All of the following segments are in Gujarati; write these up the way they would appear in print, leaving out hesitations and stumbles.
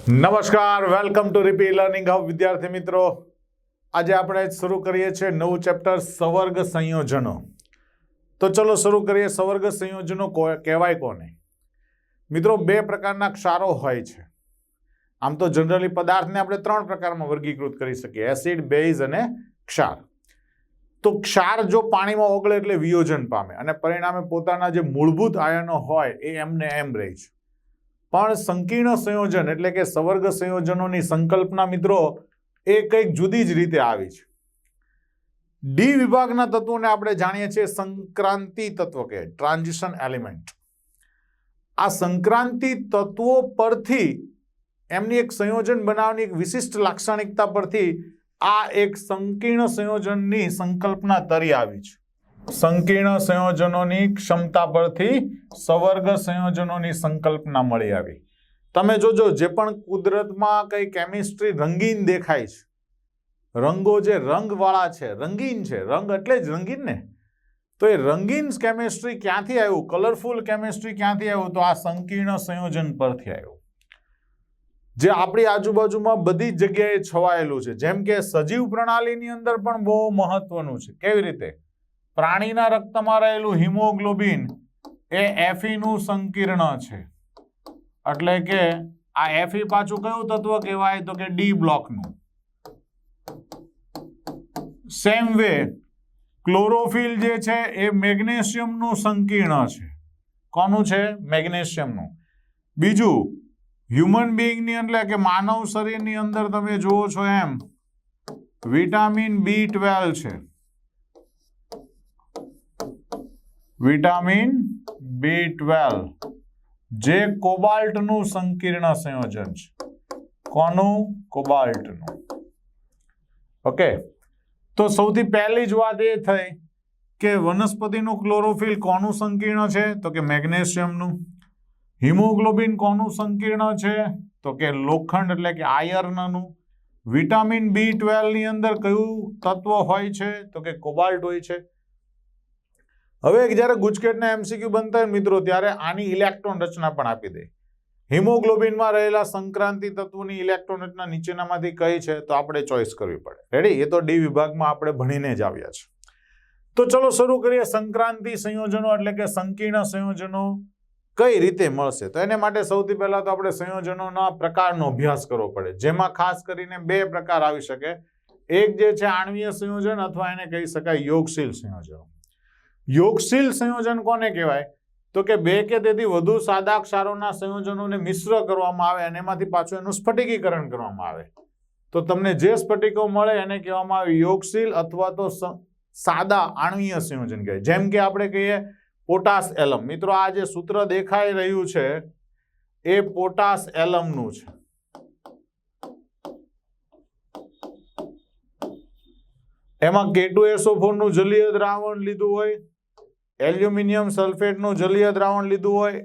નમસ્કાર, વેલકમ ટુ રીપી લર્નિંગ હબ વિદ્યાર્થી મિત્રો. આજે આપણે શરૂ કરીએ છીએ નવું ચેપ્ટર સવર્ગ સંયોજનો. તો ચલો શરૂ કરીએ. સવર્ગ સંયોજનો કહેવાય કોને? મિત્રો, બે પ્રકારના ક્ષારો હોય છે. આમ તો જનરલી પદાર્થને આપણે ત્રણ પ્રકારમાં વર્ગીકૃત કરી શકીએ: એસિડ, બેઝ અને ક્ષાર. તો ક્ષાર જો પાણીમાં ઓગળે એટલે વિયોજન પામે અને પરિણામે પોતાના જે મૂળભૂત આયનો હોય એ એમને એમ રહે છે. પણ સંકીર્ણ સંયોજન એટલે કે સવર્ગ સંયોજનોની સંકલ્પના મિત્રો એ કંઈક જુદી જ રીતે આવી છે. ડી વિભાગના તત્વોને આપણે જાણીએ છીએ સંક્રાંતિ તત્વ કે ટ્રાન્ઝિશન એલિમેન્ટ. આ સંક્રાંતિ તત્વો પરથી એમની એક સંયોજન બનાવવાની એક વિશિષ્ટ લાક્ષણિકતા પરથી આ એક સંકીર્ણ સંયોજનની સંકલ્પના તરી આવી છે. સંકીર્ણ સંયોજનોની ક્ષમતા પરથી સવર્ગ સંયોજનોની સંકલ્પના મળી આવી. તમે જોજો, જે પણ કુદરતમાં કઈ કેમિસ્ટ્રી રંગીન દેખાય છે, રંગો જે રંગવાળા છે, રંગીન છે, રંગ એટલે જ રંગીન ને, તો એ રંગીન કેમિસ્ટ્રી ક્યાંથી આવ્યું? કલરફુલ કેમિસ્ટ્રી ક્યાંથી આવ્યું? તો આ સંકીર્ણ સંયોજન પરથી આવ્યું, જે આપણી આજુબાજુમાં બધી જગ્યાએ છવાયેલું છે. જેમ કે સજીવ પ્રણાલીની અંદર પણ બહુ મહત્વનું છે. કેવી રીતે? પ્રાણીના રક્તમાં રહેલું હિમોગ્લોબિન એ Fe નું સંકીર્ણ છે. એટલે કે આ Fe પાછું કયું તત્વ કહેવાય? તો કે ડી બ્લોકનું. સેમ વે ક્લોરોફિલ જે છે એ મેગ્નેશિયમનું સંકીર્ણ છે. કોનું છે? મેગ્નેશિયમનું. બીજું, હ્યુમન બીઈંગની એટલે કે માનવ શરીરની અંદર તમે જુઓ છો એમ વિટામિન B12 છે. વિટામિન B12 જે કોબાલ્ટનું સંકીર્ણ સંયોજન છે. કોનું? કોબાલ્ટનું. ઓકે, તો સૌથી પહેલી જ વાત એ થઈ કે વનસ્પતિનું ક્લોરોફિલ કોનું સંકીર્ણ છે? તો કે મેગ્નેશિયમનું. હિમોગ્લોબિન કોનું સંકીર્ણ છે? તો કે લોખંડ એટલે કે આયર્નનું. વિટામિન B12 ની અંદર કયું તત્વ હોય છે? તો કે કોબાલ્ટ હોય છે. હવે જ્યારે ગુજકેટના MCQ બનતા હોય મિત્રો, ત્યારે આની ઇલેક્ટ્રોન રચના પણ આપી દે. હિમોગ્લોબિનમાં રહેલા સંક્રાંતિ તત્વોની ઇલેક્ટ્રોન રચના નીચેનામાંથી કઈ છે? તો આપણે ચોઈસ કરવી પડે. રેડી? એ તો ડી વિભાગમાં આપણે ભણીને જ આવ્યા છે. તો ચલો શરૂ કરીએ. સંક્રાંતિ સંયોજનો એટલે કે સંકીર્ણ સંયોજનો કઈ રીતે મળશે? તો એને માટે સૌથી પહેલા તો આપણે સંયોજનોના પ્રકારનો અભ્યાસ કરવો પડે, જેમાં ખાસ કરીને બે પ્રકાર આવી શકે. એક જે છે આણ્વીય સંયોજન, અથવા એને કહી શકાય યોગશીલ સંયોજનો. યોગશીલ સંયોજન કોને કહેવાય? તો કે બે કે તેથી વધુ સાદા ક્ષારોના સંયોજનોને મિશ્ર કરવામાં આવે અને એમાંથી પાછું એનું સ્ફટિકીકરણ કરવામાં આવે. તો તમને જે સ્ફટિકો મળે એને કહેવામાં આવે યોગશીલ અથવા તો સાદા આણ્વીય સંયોજન કહેવાય. જેમ કે આપણે કહીએ પોટાશ એલમ. મિત્રો, આ જે સૂત્ર દેખાઈ રહ્યું છે એ પોટાશ એલમનું છે. એમાં K2SO4 નું જલીય દ્રાવણ લીધું હોય, એલ્યુમિનિયમ સલ્ફેટનું જલીય દ્રાવણ લીધું હોય,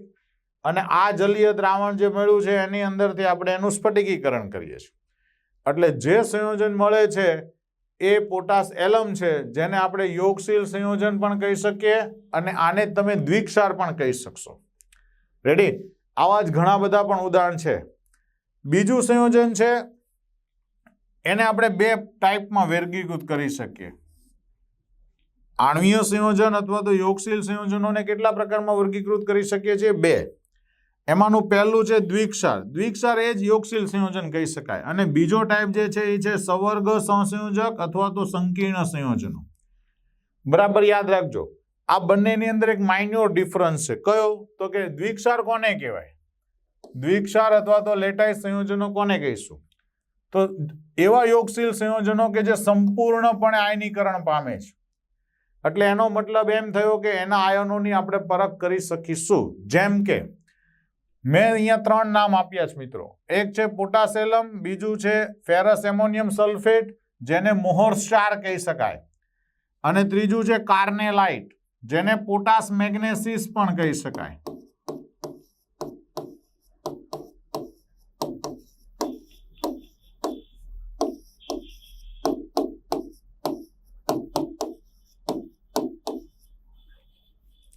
અને આ જલીય દ્રાવણ જે મળ્યું છે એની અંદરથી આપણે એનું સ્ફટિકીકરણ કરીએ છીએ. એટલે જે સંયોજન મળે છે એ પોટાશ એલમ છે, જેને આપણે યોગશીલ સંયોજન પણ કહી શકીએ અને આને તમે દ્વિક્ષાર પણ કહી શકશો. રેડી? આવા જ ઘણા બધા પણ ઉદાહરણ છે. બીજું સંયોજન છે, એને આપણે બે ટાઈપમાં વર્ગીકૃત કરી શકીએ. આણ્વીય સંયોજન અથવા તો યોગશીલ સંયોજનોને કેટલા પ્રકારમાં વર્ગીકૃત કરી શકીએ છીએ? બે. એમાંનું પહેલું છે દ્વિક્ષાર. દ્વિક્ષાર એ જ યોગશીલ સંયોજન કહી શકાય. અને બીજો ટાઈપ જે છે એ છે સવર્ગ સહસંયોજક અથવા તો સંકીર્ણ સંયોજનો. બરાબર યાદ રાખજો, આ બંનેની અંદર એક માઇન્યોર ડિફરન્સ છે. કયો? તો કે દ્વિક્ષાર કોને કહેવાય? દ્વિક્ષાર અથવા તો લેટાઇસ સંયોજનો કોને કહીશું? તો એવા યોગશીલ સંયોજનો કે જે સંપૂર્ણપણે આયનીકરણ પામે છે. એટલે એનો મતલબ એમ થયો કે એના આયનોની આપણે પરખ કરી શકીશું. જેમ કે મેં અહીંયા ત્રણ નામ આપ્યા છે મિત્રો. એક છે પોટાશ એલમ, બીજું છે ફેરસ એમોનિયમ સલ્ફેટ જેને મોહર ક્ષાર કહી શકાય, અને ત્રીજું છે કાર્નેલાઇટ જેને પોટાશ મેગ્નેસિસ પણ કહી શકાય.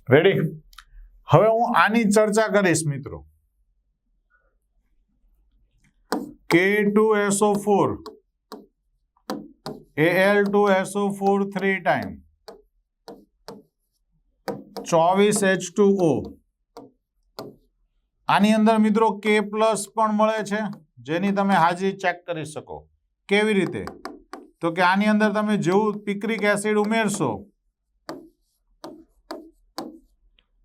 રેડી? હવે હું આની ચર્ચા કરીશ મિત્રો. K2SO4 Al2SO4 3 ટાઈમ 24 H2O આની અંદર મિત્રો K પ્લસ પણ મળે છે જેની તમે હાજરી ચેક કરી શકો. કેવી રીતે? તો કે આની અંદર તમે જેવું પિક્રિક એસિડ ઉમેરશો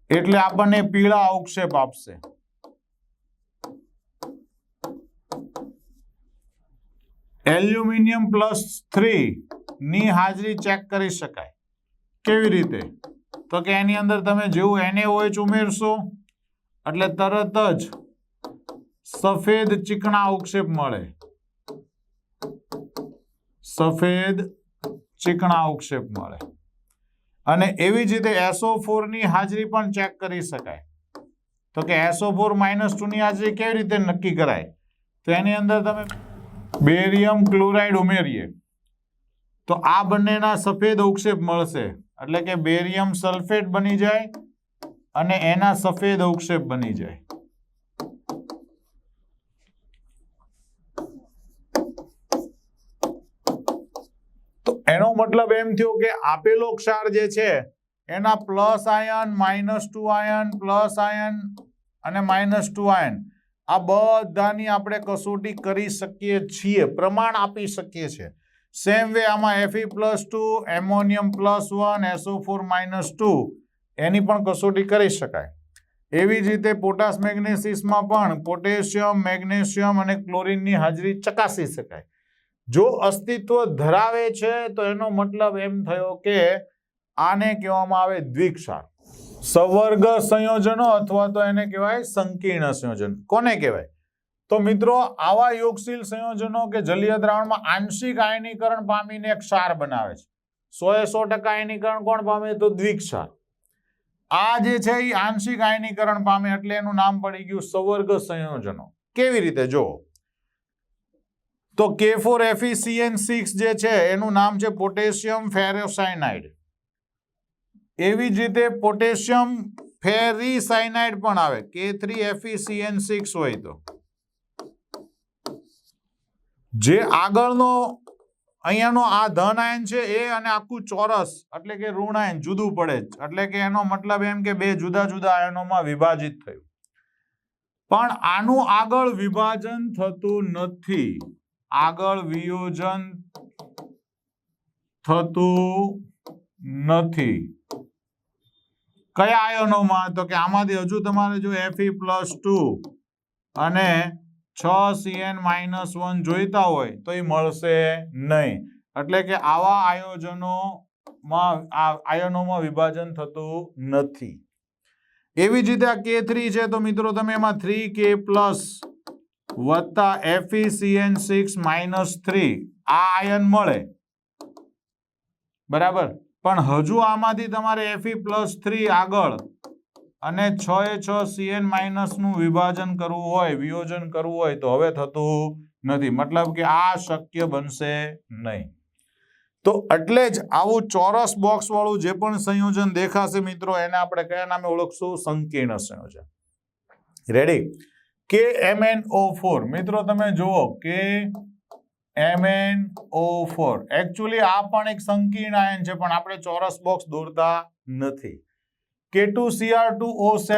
એટલે આપણને પીળા અવક્ષેપ આપશે. એલ્યુમિનિયમ +3 ની હાજરી ચેક કરી શકાય. કેવી રીતે? તો કે એની અંદર તમે જેવું NaOH ઉમેરશો એટલે તરત જ સફેદ ચીકણા અવક્ષેપ મળે. સફેદ ચીકણા અવક્ષેપ મળે. અને એવી જ રીતે SO4 ની હાજરી પણ ચેક કરી શકાય. તો કે SO4 -2 ની હાજરી કેવી રીતે નક્કી કરાય? તો એની અંદર તમે બેરિયમ ક્લોરાઇડ ઉમેરીએ તો આ બંનેના સફેદ અવક્ષેપ મળશે. એટલે કે બેરિયમ સલ્ફેટ બની જાય અને એના સફેદ અવક્ષેપ બની જાય. તો એનો મતલબ એમ થયો કે આપેલો ક્ષાર જે છે એના plus ion, -2 ion, plus ion અને -2 આયન આ બધાની આપણે કસોટી કરી શકીએ છીએ, પ્રમાણ આપી શકીએ છીએ. સેમ વે આમાં Fe+2, એમોનિયમ +1, SO4 -2 એની પણ કસોટી કરી શકાય. એવી જ રીતે પોટાશ મેગ્નેસિસમાં પણ પોટેશિયમ, મેગ્નેશિયમ અને ક્લોરીનની હાજરી ચકાસી શકાય. જો અસ્તિત્વ ધરાવે છે તો એનો મતલબ એમ થયો કે આને કહેવામાં આવે દ્વિક્ષાર. સવર્ગ સંયોજનો અથવા તો એને કહેવાય સંકીર્ણ સંયોજન. કોને કહેવાય? તો મિત્રો આવા યોગશીલ સંયોજનો કે જલીય દ્રાવણમાં આંશિક આયનીકરણ પામીને ક્ષાર બનાવે છે. 100% આયનીકરણ કોણ પામે? તો દ્વિક્ષાર. આ જે છે એ આંશિક આયનીકરણ પામે એટલે એનું નામ પડી ગયું સવર્ગ સંયોજનો. કેવી રીતે? જો તો K4FeCN6 જે છે એનું નામ છે પોટેશિયમ ફેરોસાયનાઇડ. એવી જ રીતે પોટેશિયમ ફેરીસાયનાઇડ પણ આવે. K3FeCN6 હોય તો જે આગળનો અહીંયાનો આ ધન આયન છે એ અને આખું ચોરસ એટલે કે ઋણ આયન જુદું પડે. એટલે કે એનો મતલબ એમ કે બે જુદા જુદા આયનોમાં વિભાજિત થયું. પણ આનું આગળ વિભાજન થતું નથી. આગળ વિયોજન થતું નથી. કયા આયનોમાં? તો કે આમાંથી હજુ તમારે જો Fe+2 અને 6Cn-1 જોઈતા હોય તો એ મળશે નહીં. એટલે કે આવા આયનોમાં વિભાજન થતું નથી. એવી જ રીતે આ K3 છે તો મિત્રો તમે એમાં 3K+ વત્તા FeCN6-3 આ આયન મળે. બરાબર. પણ હજુ આમાંથી તમારે Fe+3 આગળ અને 6 નું વિભાજન કરવું હોય, વિયોજન કરવું હોય તો હવે થતું નથી. મતલબ કે આ શક્ય બનશે નહીં. તો એટલે જ આવું ચોરસ બોક્સ વાળું જે પણ સંયોજન દેખાશે મિત્રો એને આપણે કયા નામે ઓળખશું? સંકીર્ણ સંયોજન. રેડી? KMnO4 મિત્રો તમે જુઓ KMnO4 એકચ્યુઅલી આ પણ એક સંકીર્ણ આયન છે પણ આપણે ચોરસ બોક્સ દોરતા નથી. K2Cr2O7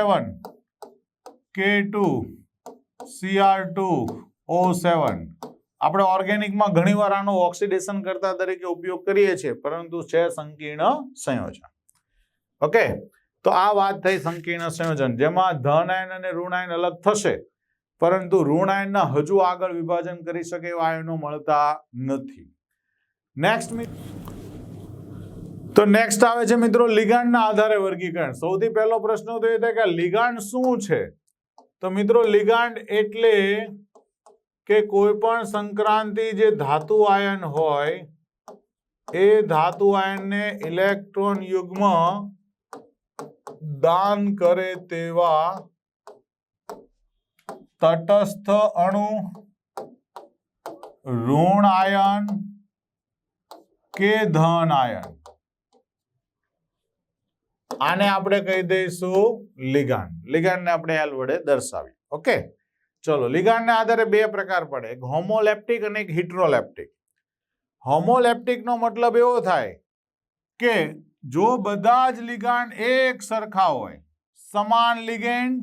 આપણે ઓર્ગેનિકમાં ઘણીવાર આનો ઓક્સિડેશન કરતા તરીકે ઉપયોગ કરીએ છીએ પરંતુ છે સંકીર્ણ સંયોજન. ઓકે, તો આ વાત થઈ સંકીર્ણ સંયોજન જેમાં ધન આયન અને ઋણ આયન અલગ થશે પરંતુ ઋણ આયનના હજુ આગળ વિભાજન કરી શકે એવા આયનો મળતા નથી. નેક્સ્ટ આવે છે મિત્રો લિગાન્ડના આધારે વર્ગીકરણ. સૌથી પહેલો પ્રશ્ન તો એ થાય કે લિગાન્ડ શું છે? તો મિત્રો લિગાન્ડ એટલે કે કોઈ પણ સંક્રાંતિ જે ધાતુ આયન હોય એ ધાતુ આયનને ઇલેક્ટ્રોન યુગ્મ દાન કરે તેવા તટસ્થ અણુ, ઋણ આયન કે ધન આયન આને આપણે કહી દઈશું લિગાન્ડ. લિગાન્ડને આપણે એલ વડે દર્શાવી. ઓકે, ચલો લિગાન્ડના આધારે બે પ્રકાર પડે, એક હોમોલેપ્ટિક અને એક હિટ્રોલેપ્ટિક. હોમોલેપ્ટિકનો મતલબ એવો થાય કે જો બધા જ લિગાન્ડ એક સરખા હોય, સમાન લિગેન્ડ,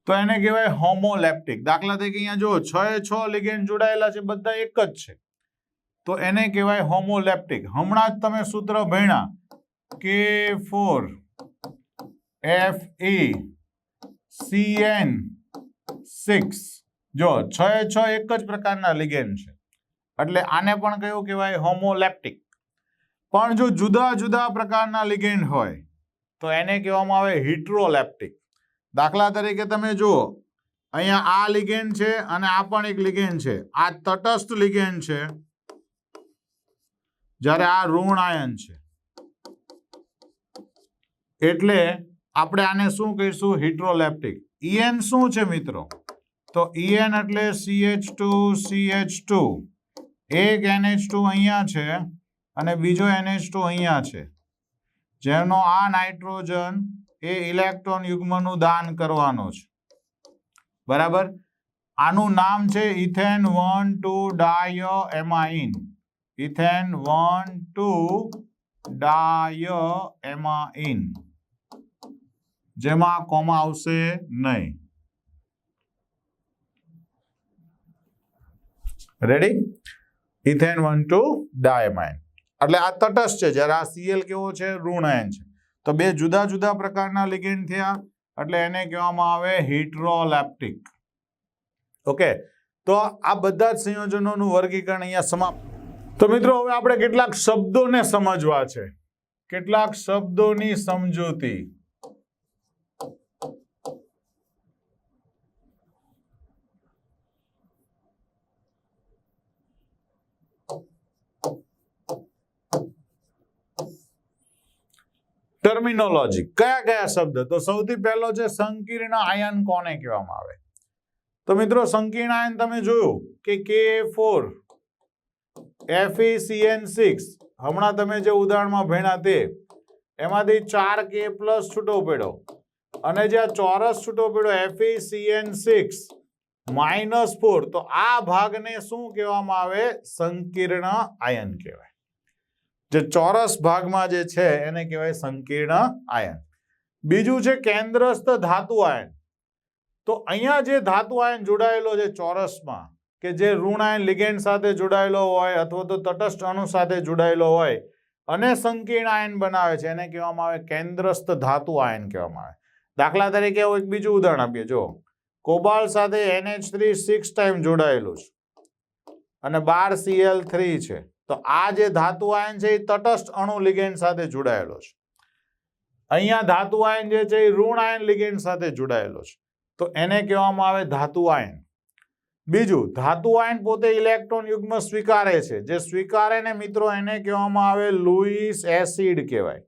તો એને કહેવાય હોમોલેપ્ટિક. દાખલા તરીકે અહીંયા જો 6 લિગેન્ડ જોડાયેલા છે, બધા એક જ છે, તો એને કહેવાય હોમોલેપ્ટિક. હમણાં જ તમે સૂત્ર ભણ્યા K4FeCN6. જો 6 એક જ પ્રકારના લિગેન્ડ છે, એટલે આને પણ કયું કહેવાય? હોમોલેપ્ટિક. પણ જો જુદા જુદા પ્રકારના લિગેન્ડ હોય તો એને કહેવામાં આવે હિટ્રોલેપ્ટિક. દાખલા તરીકે તમે જુઓ, અહીંયા આ લિગેન્ડ છે અને આ પણ એક લિગેન્ડ છે. આ તટસ્થ લિગેન્ડ છે, જ્યારે આ ઋણ આયન છે, એટલે આપણે આને શું કહીશું? હિટ્રોલેપ્ટિક. EN શું છે મિત્રો? તો EN એટલે CH2CH2. એક NH2 અહીંયા છે અને બીજો NH2 અહીંયા છે, જેનો આ નાઇટ્રોજન એ ઇલેક્ટ્રોન યુગ્મનું દાન કરવાનો છે. બરાબર. આનું નામ છે ઇથેન 1,2 ડાયોએમાઇન. ઇથેન 1,2 ડાયોએમાઇન, જેમાં કોમા આવશે નહીં. રેડી? ઇથેન 1,2 ડાયોએમાઇન એટલે આ તટસ્થ છે, જ્યારે આ Cl કેવો છે? ઋણ આયન છે. તો બે જુદા જુદા પ્રકારના લિગેન્ડ થયા, એટલે એને કહેવામાં આવે હિટ્રોલેપ્ટિક. ઓકે, તો આ બધા જ સંયોજનોનું વર્ગીકરણ અહીંયા સમાપ્ત. તો મિત્રો હવે આપણે કેટલાક શબ્દોને સમજવા છે, કેટલાક શબ્દોની સમજૂતી. ટર્મિનોલોજી. કયા કયા શબ્દ? તો સૌથી પહેલો છે સંકીર્ણ આયન કોને કહેવામાં આવે? તો મિત્રો સંકીર્ણ આયન તમે જોયું કે K4 FeCN6, હમણાં તમે જે ઉદાહરણમાં ભણ્યા તે, એમાંથી 4K પ્લસ છૂટો પડ્યો, અને જે આ ચોરસ છૂટો પડ્યો FeCN6 -4, તો આ ભાગને શું કહેવામાં આવે? સંકીર્ણ આયન કહેવાય. જે ચોરસ ભાગમાં જે છે એને કહેવાય સંકીર્ણ આયન. બીજું છે કેન્દ્રસ્થ ધાતુ આયન. તો અહીંયા જે ધાતુ આયન જોડાયેલો છે ચોરસમાં, કે જે ઋણ આયન લિગેન્ડ સાથે જોડાયેલો હોય અથવા તો તટસ્થ અણુ સાથે જોડાયેલો હોય અને સંકીર્ણ આયન બનાવે છે, એને કહેવામાં આવે કેન્દ્રસ્થ ધાતુ આયન કહેવામાં આવે. દાખલા તરીકે એક બીજું ઉદાહરણ આપીએ. જો કોબાલ્ટ સાથે NH3 6 ટાઈમ જોડાયેલું છે અને 12 Cl3 છે, તો આ જે ધાતુ આયન છે એ તટસ્થ અણુ લિગેન્ડ સાથે જોડાયેલો છે. અહીંયા ધાતુ આયન જે છે એ ઋણ આયન લિગેન્ડ સાથે જોડાયેલો છે, તો એને કહેવામાં આવે ધાતુ આયન. બીજું, ધાતુ આયન પોતે ઇલેક્ટ્રોન યુગ્મ સ્વીકારે છે, જે સ્વીકારે ને મિત્રો એને કહેવામાં આવે લુઈસ એસિડ કહેવાય.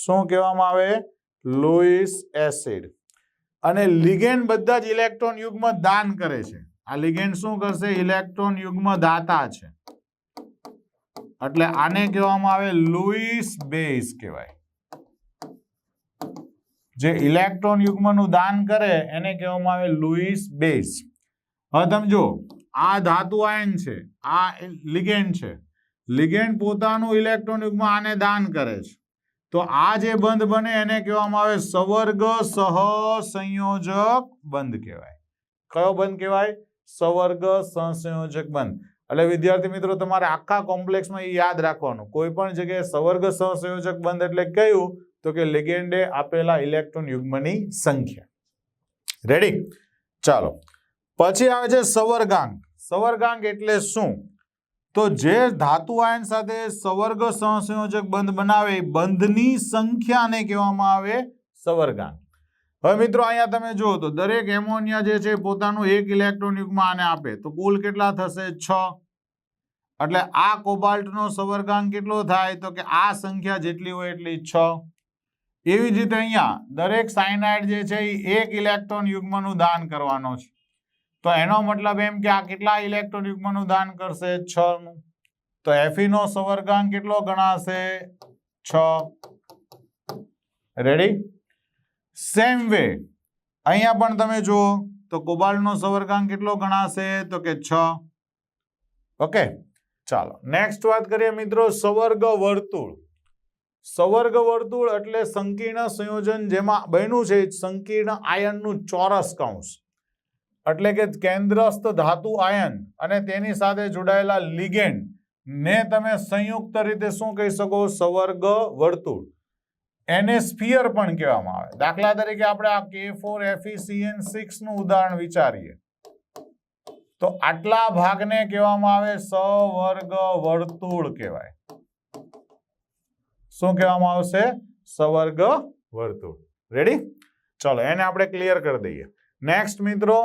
શું કહેવામાં આવે? Louis acid. અને લિગેન્ડ બધા જ ઇલેક્ટ્રોન યુગ્મ દાન કરે છે. આ લિગેન્ડ શું કરશે? ઇલેક્ટ્રોન યુગ્મ દાતા છે, એટલે આને કહેવામાં આવે લુઈસ બેઝ કહેવાય. જે ઇલેક્ટ્રોન યુગ્મનું દાન કરે એને કહેવામાં આવે લુઈસ બેઝ. હવે તમે જો, આ ધાતુ આયન છે, આ લિગેન્ડ છે, લિગેન્ડ પોતાનું ઇલેક્ટ્રોન યુગ્મ આને દાન કરે છે, તો આ જે બંધ બને એને કહેવામાં આવે સવર્ગ સહસંયોજક બંધ કહેવાય. કયો બંધ કહેવાય? સવર્ગ સહસંયોજક બંધ. એટલે વિદ્યાર્થી મિત્રો તમારે આખા કોમ્પ્લેક્સમાં એ યાદ રાખવાનું, કોઈ પણ જગ્યાએ સવર્ગ સહસંયોજક બંધ એટલે કયું? તો કે લિગેન્ડે આપેલા ઇલેક્ટ્રોન યુગ્મની સંખ્યા. રેડી? ચાલો, પછી આવે છે સવર્ગાંક. સવર્ગાંક એટલે શું? તો જે ધાતુ આયન સાથે સવર્ગ સહસંયોજક બંધ બનાવે, બંધની સંખ્યાને કહેવામાં આવે સવર્ગાંક. હવે મિત્રો અહીંયા તમે જુઓ તો દરેક એમોનિયા જે છે પોતાનું એક ઇલેક્ટ્રોન યુગ્મ આને આપે, તો કુલ કેટલા થશે? 6. એટલે આ કોબાલ્ટનો સવર્ગાંક કેટલો થાય? તો કે આ સંખ્યા જેટલી હોય એટલી 6. એવી જ રીતે અહીંયા દરેક સાયનાઇડ જે છે એ એક ઇલેક્ટ્રોન યુગ્મનું દાન કરવાનો છે, તો એનો મતલબ એમ કે આ કેટલા ઇલેક્ટ્રોન યુગ્મનું દાન કરશે? 6 નું. તો Fe નો સવર્ગાંક કેટલો ગણાશે? 6. રેડી? સેમ વે અહીંયા પણ તમે જુઓ તો કોબાલ્ટનો સવર્ગાંક કેટલો ગણાશે તો કે 6. ઓકે, ચાલો નેક્સ્ટ વાત કરીએ મિત્રો સવર્ગ વર્તુળ. સવર્ગ વર્તુળ એટલે સંકીર્ણ સંયોજન જેમાં બન્યું છે સંકીર્ણ આયનનું ચોરસ કૌંસ, એટલે કે કેન્દ્રસ્થ ધાતુ આયન અને તેની સાથે જોડાયેલા લિગેન્ડ ને તમે સંયુક્ત રીતે શું કહી શકો? સવર્ગ વર્તુળ. એને સ્ફિયર પણ કહેવામાં આવે. દાખલા તરીકે આપણે આ K4FeCN6 નું ઉદાહરણ વિચારીએ તો આટલા ભાગને કહેવામાં આવે સવર્ગ વર્તુળ કહેવાય. શું કહેવામાં આવશે? સવર્ગ વર્તુળ. રેડી? ચલો એને આપણે ક્લિયર કરી દઈએ. નેક્સ્ટ મિત્રો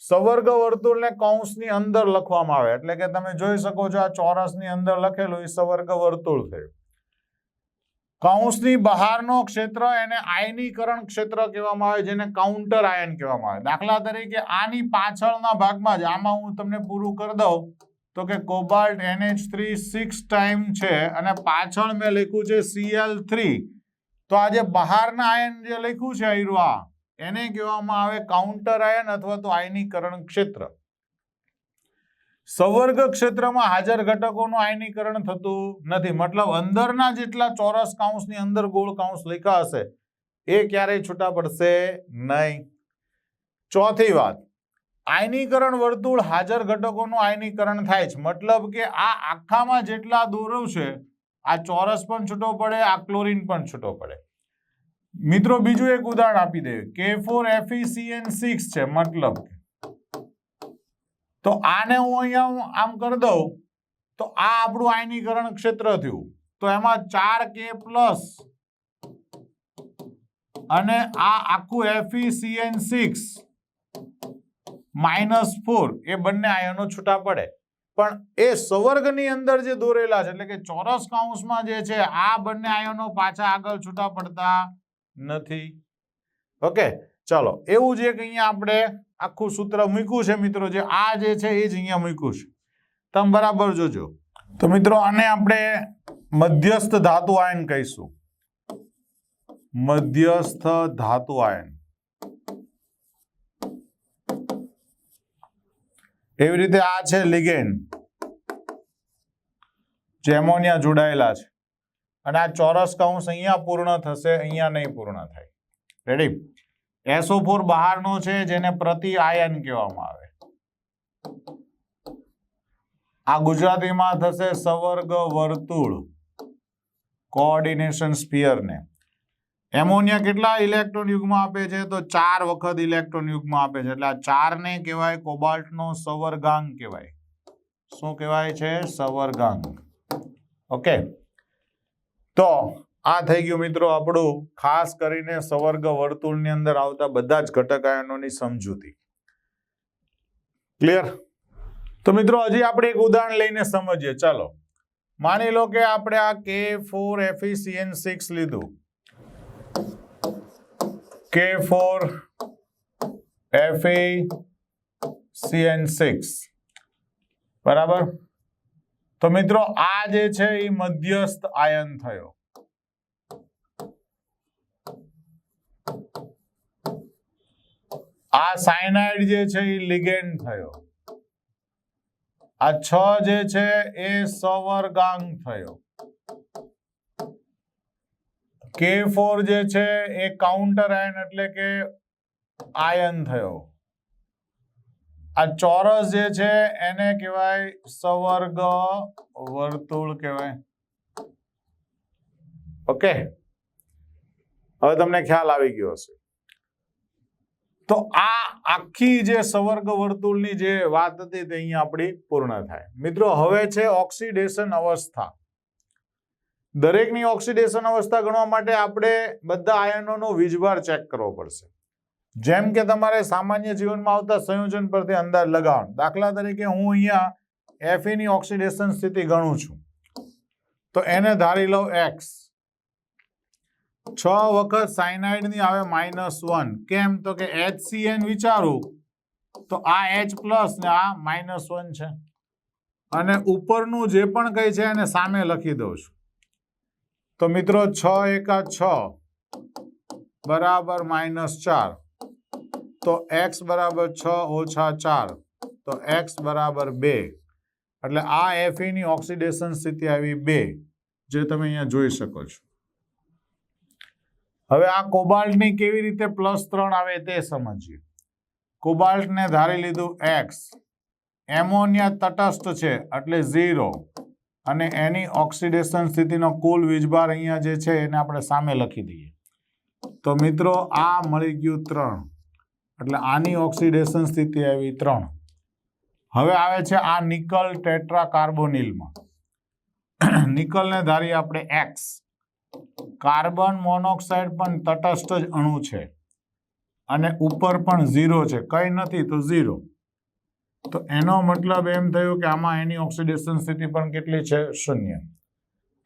સવર્ગ વર્તુળને કૌંસની અંદર લખવામાં આવે, એટલે કે તમે જોઈ શકો છો આ ચોરસની અંદર લખેલું એ સવર્ગ વર્તુળ થયું. કૌંસની બહારનો ક્ષેત્ર એને આયનીકરણ ક્ષેત્ર કહેવામાં આવે, જેને કાઉન્ટર આયન કહેવામાં આવે. દાખલા તરીકે આની પાછળના ભાગમાં જ આમાં હું તમને પૂરું કરી દઉં તો કે કોબાલ્ટ NH3 6 ટાઈમ છે અને પાછળ મેં લખ્યું છે Cl3, તો આ જે બહારના આયન જે લખ્યું છે આયરુઆ એને કહેવામાં આવે કાઉન્ટર આયન અથવા તો આયનીકરણ ક્ષેત્ર. સવર્ગ ક્ષેત્રમાં હાજર ઘટકોનું આયનીકરણ થતું નથી, મતલબ અંદરના જેટલા ચોરસ કૌંસની અંદર ગોળ કૌંસ લખ્યા હશે એ ક્યારેય છૂટા પડશે નહીં. ચોથી વાત, આયનીકરણ વર્તુળ હાજર ઘટકોનું આયનીકરણ થાય છે, મતલબ કે આ આખામાં જેટલા દોરવ છે આ ચોરસ પણ છૂટો પડે, આ ક્લોરીન પણ છૂટો પડે. મિત્રો બીજું એક ઉદાહરણ આપી દઈએ. K4FeCN6 છે, મતલબ તો આને હું અહીંયા આમ કરી દઉં તો આ આપણું આયનીકરણ ક્ષેત્ર થયું. તો એમાં 4K+ અને આ આખું FeCN6 -4 એ બંને આયનો છૂટા પડે. પણ એ સવર્ગની અંદર જે દોરેલા છે એટલે કે ચોરસ કૌંસમાં જે છે આ બંને આયનો પાછા આગળ છૂટા પડતા નથી. ઓકે, ચાલો એવું જ એક અહીંયા આપણે આખું સૂત્ર મૂક્યું છે મિત્રો, જે આ જે છે એ જ અહીંયા મૂક્યું છે, તમે બરાબર જોજો. તો મિત્રો આને આપણે મધ્યસ્થ ધાતુ આયન કહીશું. મધ્યસ્થ ધાતુ આયન. એવી રીતે આ છે લિગેન્ડ જે એમોનિયા જોડાયેલા છે અને આ ચોરસ કૌંસ અહીંયા પૂર્ણ થશે, અહીંયા નહીં પૂર્ણ થાય. રેડી? SO4 બહારનો છે જેને પ્રતિ આયન કહેવામાં આવે. આ ગુજરાતીમાં થશે સવર્ગ વર્તુળ, કોઓર્ડિનેશન સ્ફિયર ને. એમોનિયા કેટલા ઇલેક્ટ્રોન યુગ્મ આપે છે? તો 4 વખત ઇલેક્ટ્રોન યુગ્મ આપે છે, એટલે આ 4 ને કહેવાય કોબાલ્ટનો સવર્ગાંક કહેવાય. શું કહેવાય છે? સવર્ગાંક. ઓકે, તો આ થઈ ગયું મિત્રો આપણું ખાસ કરીને સવર્ગ વર્તુળની અંદર આવતા બધા જ ઘટક આયનોની સમજૂતી. ક્લિયર? તો મિત્રો હજી આપણે એક ઉદાહરણ લઈને સમજીએ. ચાલો માની લો કે આપણે આ K4FeCN6 લીધું. K4FeCN6 બરાબર. તો મિત્રો આ જે છે એ મધ્યસ્થ આયન થયો. આ સાયનાઇડ જે છે એ લિગેન્ડ થયો. આ 6 જે છે એ સવર્ગાંક થયો. K4 જે છે એ કાઉન્ટર આયન એટલે કે આયન થયો. આ ચોરસ જે છે એને કહેવાય સવર્ગ વર્તુળ કહેવાય. ઓકે, હવે તમને ખ્યાલ આવી ગયો હશે. તો આ આખી જે સવર્ગ વર્તુળની જે વાત હતી તે અહીંયા આપણી પૂર્ણ થાય. મિત્રો હવે છે ઓક્સિડેશન અવસ્થા. દરેકની ઓક્સિડેશન અવસ્થા ગણવા માટે આપણે બધા આયનોનો વીજભાર ચેક કરવો પડશે. જેમ કે તમારે સામાન્ય જીવનમાં આવતા સંયોજન પરથી અંદાજ લગાવવાનો. દાખલા તરીકે હું અહીંયા Fe ની ઓક્સિડેશન સ્થિતિ ગણું છું તો એને ધારી લઉં X. 6 વખત સાયનાઇડ ની આવે -1. કેમ? તો કે HCN વિચારું તો આ H+ ને આ -1 છે અને ઉપરનું જે પણ કઈ છે એને સામે લખી દઉં છું. તો મિત્રો 6 × 6 બરાબર -4 તો x બરાબર 6 - 4 તો x બરાબર 2 એટલે આ Fe ની ઓક્સિડેશન સ્થિતિ આવી 2 જે તમે અહીંયા જોઈ શકો છો. હવે આ કોબાલ્ટની કેવી રીતે +3 આવે તે સમજીએ. કોબાલ્ટને ધારી લીધું x, એમોનિયા તટસ્થ છે એટલે 0 અને એની ઓક્સિડેશન સ્થિતિનો કુલ વીજભાર અહીંયા જે છે એને આપણે સામે લખી દઈએ. તો મિત્રો આ મળી ગયું 3 એટલે આની ઓક્સિડેશન સ્થિતિ આવી 3. હવે આવે છે આ નિકલ ટેટ્રાકાર્બોનિલમાં. નિકલને ધારીએ આપણે x, કાર્બન મોનોક્સાઇડ પણ તટસ્થ જ અણુ છે અને ઉપર પણ 0 છે, કઈ નથી તો 0. તો એનો મતલબ એમ થયું કે આમાં એની ઓક્સિડેશન સ્થિતિ પણ કેટલી છે? 0.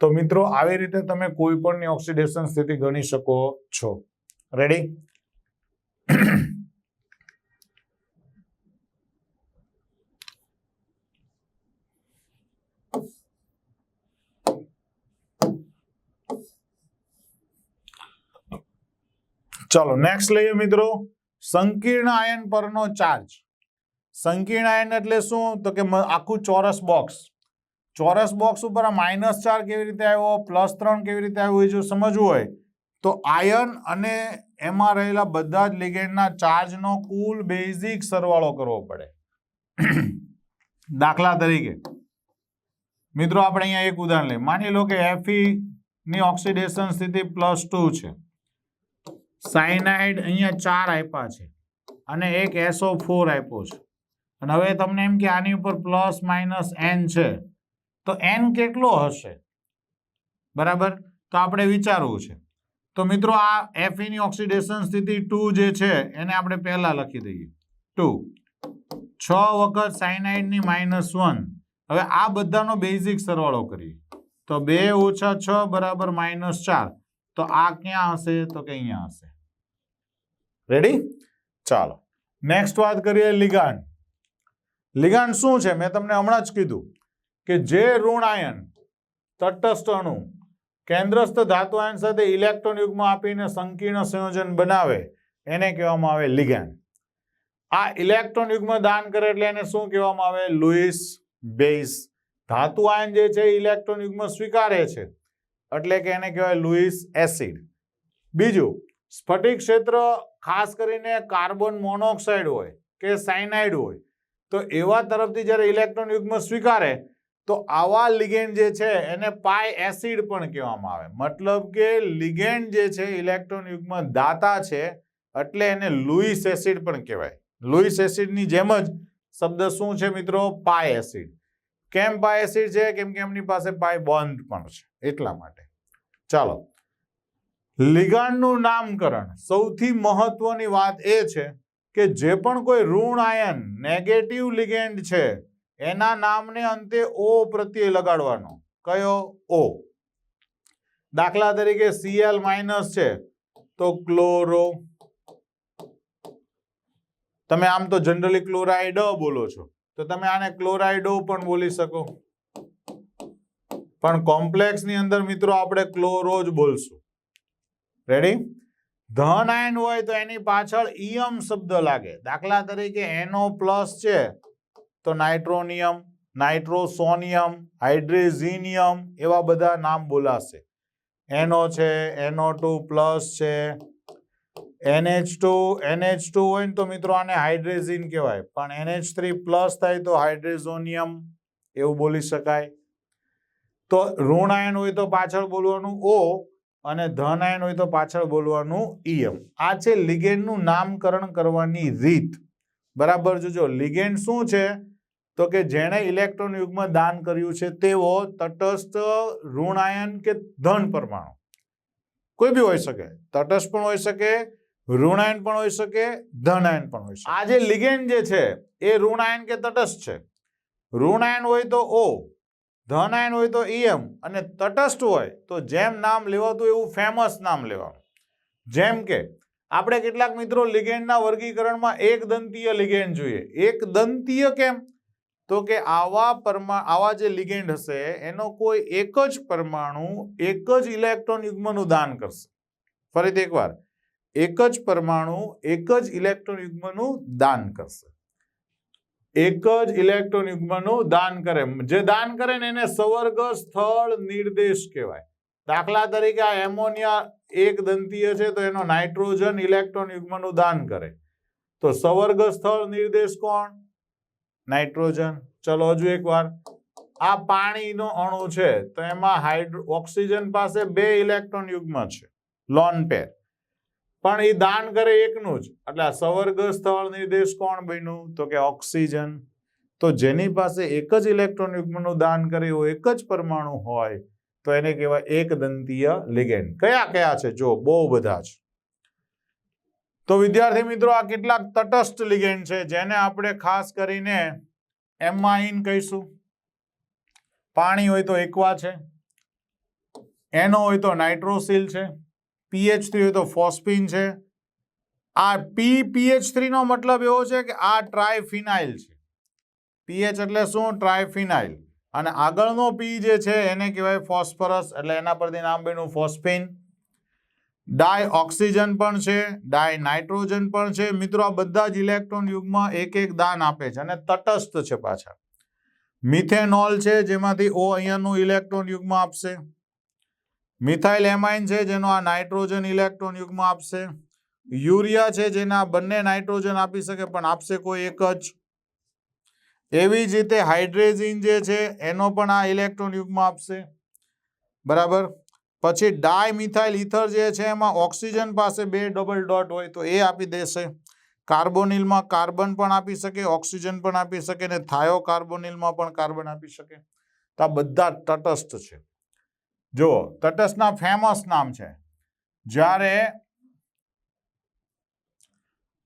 તો મિત્રો આવી રીતે તમે કોઈ પણની ઓક્સિડેશન સ્થિતિ ગણી શકો છો. રેડી? ચલો નેક્સ્ટ લઈએ મિત્રો, સંકીર્ણ આયન પરનો ચાર્જ. સંકીર્ણ આયન એટલે શું? તો કે આખું ચોરસ બોક્સ. ચોરસ બોક્સ ઉપર આ -4 કેવી રીતે આવ્યો, +3 કેવી રીતે આવ્યું એ જો સમજવું હોય તો આયન અને એમાં રહેલા બધા જ લિગેન્ડના ચાર્જનો કુલ બેઝિક સરવાળો કરવો પડે. દાખલા તરીકે મિત્રો આપણે અહીંયા એક ઉદાહરણ લઈએ. માની લો કે Fe ની ઓક્સિડેશન સ્થિતિ +2 છે, સાયનાઇડ અહીંયા 4 આપ્યા છે અને એક SO4 આપ્યો છે. અને હવે તમને એમ કે આની ઉપર ±n છે તો n કેટલો હશે? બરાબર, તો આપણે વિચારવું છે. તો મિત્રો આ Fe ની ઓક્સિડેશન સ્થિતિ 2 જે છે એને આપણે પહેલા લખી દઈએ 2. 6 વખત સાયનાઇડની -1. હવે આ બધાનો બેઝિક સરવાળો કરીએ તો 2 - 6 બરાબર -4. તો આ ક્યાં હશે? તો કે અહીંયા હશે. રેડી? ચાલો નેક્સ્ટ વાત કરીએ લિગાન્ડ. લિગાન્ડ શું છે? મેં તમને હમણાં જ કીધું કે જે ઋણ આયન તટસ્થ અણુ કેન્દ્રસ્થ ધાતુ આયન સાથે ઇલેક્ટ્રોન યુગ્મ આપીને સંકીર્ણ સંયોજન બનાવે એને કહેવામાં આવે લિગાન્ડ. આ ઇલેક્ટ્રોન યુગ્મ દાન કરે એટલે એને શું કહેવામાં આવે? Louis base. ધાતુ આયન જે છે ઇલેક્ટ્રોન યુગ્મ સ્વીકારે છે એટલે કે એને કહેવાય લુઈસ એસિડ. બીજું, સ્ફટિક ક્ષેત્ર ખાસ કરીને કાર્બન મોનોક્સાઇડ હોય કે સાયનાઇડ હોય તો એવા તરફથી જ્યારે ઇલેક્ટ્રોન યુગ્મ સ્વીકારે તો આવા લિગેન્ડ જે છે એને પાઈ એસિડ પણ કહેવામાં આવે. મતલબ કે લિગેન્ડ જે છે ઇલેક્ટ્રોન યુગ્મ દાતા છે એટલે એને લુઈસ એસિડ પણ કહેવાય. લુઈસ એસિડની જેમ જ શબ્દ શું છે મિત્રો? પાઈ એસિડ. કેમ પાઈ એસિડ છે? કેમ કે એમની પાસે પાઈ બોન્ડ પણ છે એટલા માટે. ચાલો, લિગાન્ડનું નામકરણ. સૌથી મહત્વની વાત એ છે કે જે પણ કોઈ ઋણ આયન નેગેટિવ લિગેન્ડ છે એના નામને અંતે O પ્રત્યય લગાડવાનો. કયો? O. દાખલા તરીકે Cl- છે તો ક્લોરો. તમે આમ તો જનરલી ક્લોરાઇડ બોલો છો તો તમે આને ક્લોરાઇડો પણ બોલી શકો, પણ કોમ્પ્લેક્સ ની અંદર મિત્રો આપણે ક્લોરો જ બોલશું. રેડી? ધન આયન હોય તો એની પાછળ ઈયમ શબ્દ લાગે. દાખલા તરીકે NO+ છે તો નાઇટ્રોનિયમ, નાઇટ્રોસોનિયમ, હાઇડ્રેઝિનિયમ એવા બધા નામ બોલાશે. NO છે, NO2+ છે, NH2 હોય ને તો મિત્રો આને હાઇડ્રેઝિન કહેવાય, પણ NH3+ થાય તો હાઇડ્રેઝોનિયમ એવું બોલી શકાય. તો ઋણ આયન હોય તો પાછળ બોલવાનું O અને ધન આયન હોય તો પાછળ બોલવાનું ઈયમ. આ છે લિગેન્ડનું નામકરણ કરવાની રીત. બરાબર જોજો. લિગેન્ડ શું છે? તો કે જેણે ઇલેક્ટ્રોન યુગ્મ દાન કર્યું છે તેવો તટસ્થ ઋણ આયન કે ધન પરમાણુ કોઈ બી હોઈ શકે. તટસ્થ પણ હોઈ શકે, ઋણ આયન પણ હોઈ શકે, ધન આયન પણ હોઈ શકે. આ જે લિગેન્ડ જે છે એ ઋણ આયન કે તટસ્થ છે. ઋણ આયન હોય તો O, ધન આયન હોય તો ઈયમ અને તટસ્થ હોય તો જેમ નામ લેવાતું એવું ફેમસ નામ લેવાનું. જેમ કે આપણે કેટલાક મિત્રો લિગેન્ડના વર્ગીકરણમાં એક દંતીય લિગેન્ડ જોઈએ. એક દંતીય કેમ? તો કે આવા જે લિગેન્ડ હશે એનો કોઈ એક જ પરમાણુ એક જ ઇલેક્ટ્રોન યુગ્મનું દાન કરશે. ફરીથી એકવાર, એક જ પરમાણુ એક જ ઇલેક્ટ્રોન યુગ્મનું દાન કરશે. એક જ ઇલેક્ટ્રોન યુગ્મનું દાન કરે. જે દાન કરે ને એને સંવર્ગ સ્થળ નિર્દેશ કહેવાય. દાખલા તરીકે આ એમોનિયા એક દંતીય છે તો એનો નાઇટ્રોજન ઇલેક્ટ્રોન યુગ્મનું દાન કરે તો સંવર્ગ સ્થળ નિર્દેશ કોણ? નાઇટ્રોજન. ચલો હજુ એકવાર, આ પાણીનો અણુ છે તો એમાં ઓક્સિજન પાસે 2 ઇલેક્ટ્રોન યુગ્મ છે, લોન પેર, પણ એ દાન કરે એકનું જ, એટલે આ સંવર્ગ સ્થળ નિર્દેશ કોણ બન્યું? તો કે ઓક્સિજન. તો જેની પાસે એક જ ઇલેક્ટ્રોન યુગ્મનું દાન કરે એવો એક જ પરમાણુ હોય તો એને કહેવાય એક દંતીય લિગેન્ડ. કયા કયા છે? જો બહુ બધા છે. તો વિદ્યાર્થી મિત્રો, આ કેટલાક તટસ્થ લિગેન્ડ છે જેને આપણે ખાસ કરીને એમાઇન કહીશું. પાણી હોય તો એક્વા છે, NO હોય તો નાઇટ્રોસિલ છે, PH3 હોય તો ફોસ્ફીન છે. આ PH3 નો મતલબ એવો છે કે આ ટ્રાયફિનાઇલ છે. PH એટલે શું? ટ્રાયફિનાઇલ. અને આગળનો P જે છે એને કહેવાય ફોસ્ફરસ, એટલે એના પરથી નામ બન્યું ફોસ્ફીન. ડાય ઓક્સિજન પણ છે, ડાય નાઇટ્રોજન પણ છે. મિત્રો, આ બધા જ ઇલેક્ટ્રોન યુગ્મ એક એક દાન આપે છે અને તટસ્થ છે પાછા. મિથેનોલ છે જેમાંથી O અહીંયાનું ઇલેક્ટ્રોન યુગ્મ આપશે. મિથાઇલ એમાઇન છે જેનો આ નાઇટ્રોજન ઇલેક્ટ્રોન યુગ્મ આપશે. યુરિયા છે જેના બંને નાઇટ્રોજન આપી શકે પણ આપશે કોઈ એક જ. એવી જ રીતે હાઇડ્રેઝિન જે છે એનો પણ આ ઇલેક્ટ્રોન યુગ્મ આપશે. બરાબર. પછી ડાયમિથાઇલ ઇથર જે છે એમાં ઓક્સિજન પાસે 2 ડબલ ડોટ હોય તો એ આપી દેશે. કાર્બોનિલમાં કાર્બન પણ આપી શકે, ઓક્સિજન પણ આપી શકે, ને થાયોકાર્બોનિલમાં પણ કાર્બન આપી શકે. તો આ બધા તટસ્થ છે. જો તટસ્થના ફેમસ નામ છે. જ્યારે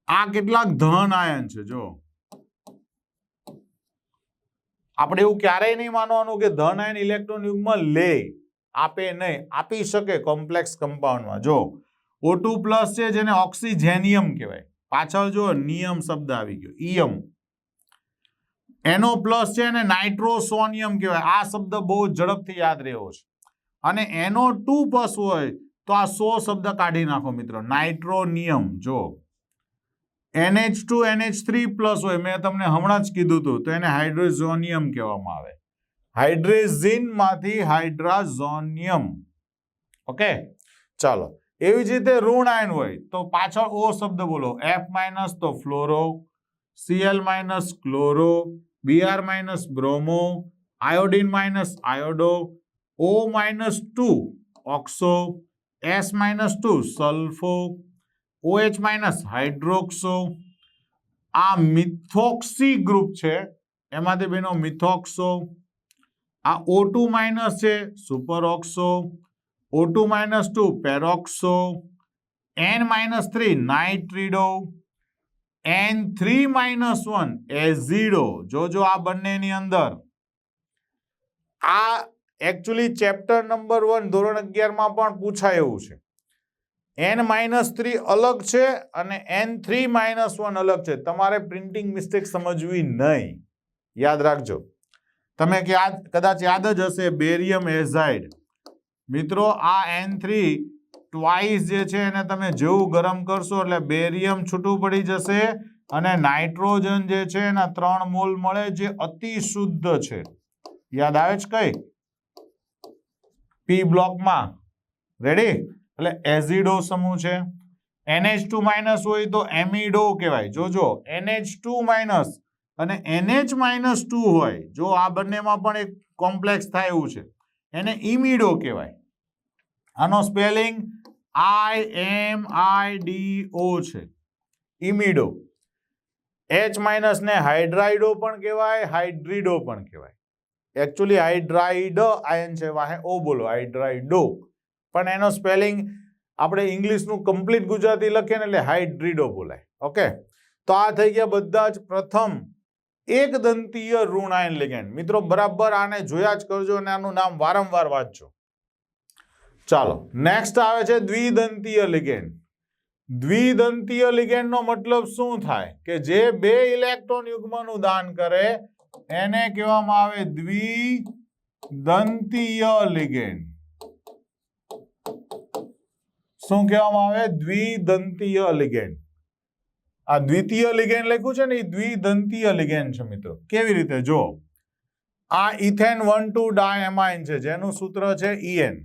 આ કેટલાક ધન આયન છે. જો આપણે એવું ક્યારેય નહીં માનવાનું કે ધન આયન ઇલેક્ટ્રોન યુગ્મ લે, આપે નહીં. આપી શકે કોમ્પ્લેક્સ કમ્પાઉન્ડમાં. જો O2+ છે જેને ઓક્સિજેનિયમ કહેવાય. પાછળ જો નિયમ શબ્દ આવી ગયો, ઈયમ. NO+ છે એને નાઇટ્રોસોનિયમ કહેવાય. આ શબ્દ બહુ ઝડપથી યાદ રહેવો છે. અને NO2+ હોય તો આ 100 શબ્દ કાઢી નાખો મિત્રો, નાઇટ્રોનિયમ. જો NH2 NH3+ હોય, મેં તમને હમણાં જ કીધું હતું, તો એને હાઇડ્રોઝોનિયમ કહેવામાં આવે. હાઇડ્રેઝિન માંથી હાઇડ્રાઝોનિયમ. ઓકે, ચાલો. એવી જ રીતે ઋણ આયન હોય તો પાછળ O શબ્દ બોલો. F- તો fluoro, Cl- chloro, Br- bromo, iodine - iodo, O-2 oxo, S-2 સલ્ફો, OH- હાઇડ્રોક્સો. આ મિથોક્સી ગ્રુપ છે, એમાંથી બેનો મિથોક્સો. આ O2- છે સુપરઓક્સો, O2-2 પેરોક્સો, N-3 નાઇટ્રિડો, N3-1 એઝિડો. જોજો આ બંનેની અંદર આ એકચ્યુઅલી ચેપ્ટર નંબર 1 ધોરણ 11 માં પણ પૂછાય એવું છે. N-3 અલગ છે અને N3-1 અલગ છે. તમારે પ્રિન્ટિંગ મિસ્ટેક સમજવી નહીં, યાદ રાખજો. તમે કદાચ યાદ જ હશે બેરિયમ એઝાઇડ. મિત્રો, આ N3 ટ્વાઇસ જે છે એને તમે જેવું ગરમ કરશો એટલે બેરિયમ છૂટું પડી જશે અને નાઇટ્રોજન જે છે એના 3 મોલ મળે જે અતિ શુદ્ધ છે. યાદ આવે છે કઈ? P બ્લોકમાં. રેડી? એટલે એઝિડો સમૂહ છે. NH2- હોય તો એમિડો કહેવાય. જોજો NH2- અને NH-2 હોય, જો આ બંનેમાં પણ એક કોમ્પ્લેક્સ થાય એવું છે, એને ઇમિડો કહેવાય. આનો સ્પેલિંગ IMIDO છે, ઇમિડો. H- ને હાઇડ્રાઇડો પણ કહેવાય, હાઇડ્રિડો પણ કહેવાય. એકચ્યુઅલી હાઇડ્રાઇડ આયન છે, વાહે O બોલો, હાઇડ્રાઇડો. પણ એનો સ્પેલિંગ આપણે ઇંગ્લિશનું કમ્પ્લીટ ગુજરાતી લખીએ ને એટલે હાઇડ્રિડો બોલાય. ઓકે, તો આ થઈ ગયા બધા જ પ્રથમ એક દંતીય ઋણ આયન લિગેન્ડ. મિત્રો, બરાબર આને જોયા જ કરજો અને આનું નામ વારંવાર વાંચજો. ચાલો, નેક્સ્ટ આવે છે દ્વિદંતીય લિગેન્ડ. દ્વિદંતીય લિગેન્ડનો મતલબ શું થાય? કે જે 2 ઇલેક્ટ્રોન યુગ્મનું દાન કરે એને કહેવામાં આવે દ્વિદંતીય લિગેન્ડ. શું કહેવામાં આવે? દ્વિદંતીય લિગેન્ડ. આ દ્વિતીય લિગેન્ડ લખ્યું છે ને એ દ્વિદંતીય લિગેન્ડ છે મિત્રો. કેવી રીતે? જો આ ઇથેન 1,2 ડાયમાઇન છે જેનું સૂત્ર છે EN.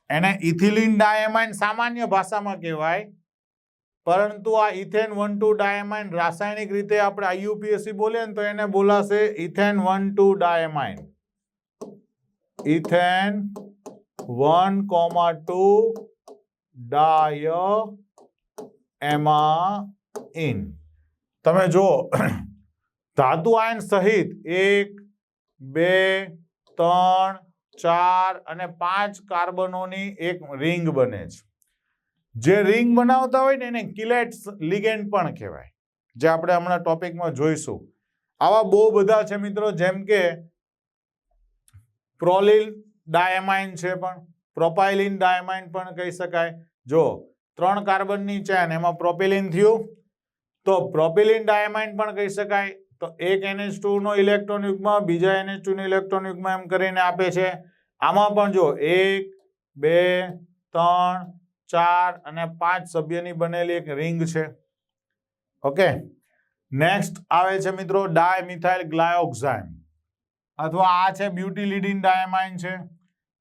એને ઇથિલિન ડાયમાઇન સામાન્ય ભાષામાં કહેવાય, પરંતુ આ ઇથેન 1,2 ડાયમાઇન રાસાયણિક રીતે આપણે IUPAC બોલીએ ને તો એને બોલાશે ઇથેન 1,2 ડાયમાઇન. ઇથેન 1,2 ડાયમાઇન. તમે જો ધાતુ આયન સહિત 1, 2, 3, 4 અને 5 કાર્બનોની એક રિંગ બને છે. જે રિંગ બનાવતા હોય ને એને કિલેટ લિગેન્ડ પણ કહેવાય, જે આપણે હમણાં ટોપિકમાં જોઈશું. આવા બહુ બધા છે મિત્રો, જેમ કે પ્રોલિન ડાયમાઇન છે, પણ પ્રોપાઇલિન ડાયમાઇન પણ કહી શકાય. જો 3 કાર્બનની ચેન એમાં પ્રોપિલિન થયું તો પ્રોપિલિન ડાયમાઇન પણ કહી શકાય. તો એક NH2 નો ઇલેક્ટ્રોન યુગ્મ બીજા NH2 નો ઇલેક્ટ્રોન યુગ્મ એમ કરીને આપે છે. આમાં પણ જો 1, 2, 3, 4 અને 5 સભ્યની બનેલી એક રિંગ છે. ઓકે, નેક્સ્ટ આવે છે મિત્રો ડાયમિથાઇલ ગ્લાયોક્સાઇમ, અથવા આ છે બ્યુટિલિડિન ડાયમાઇન છે.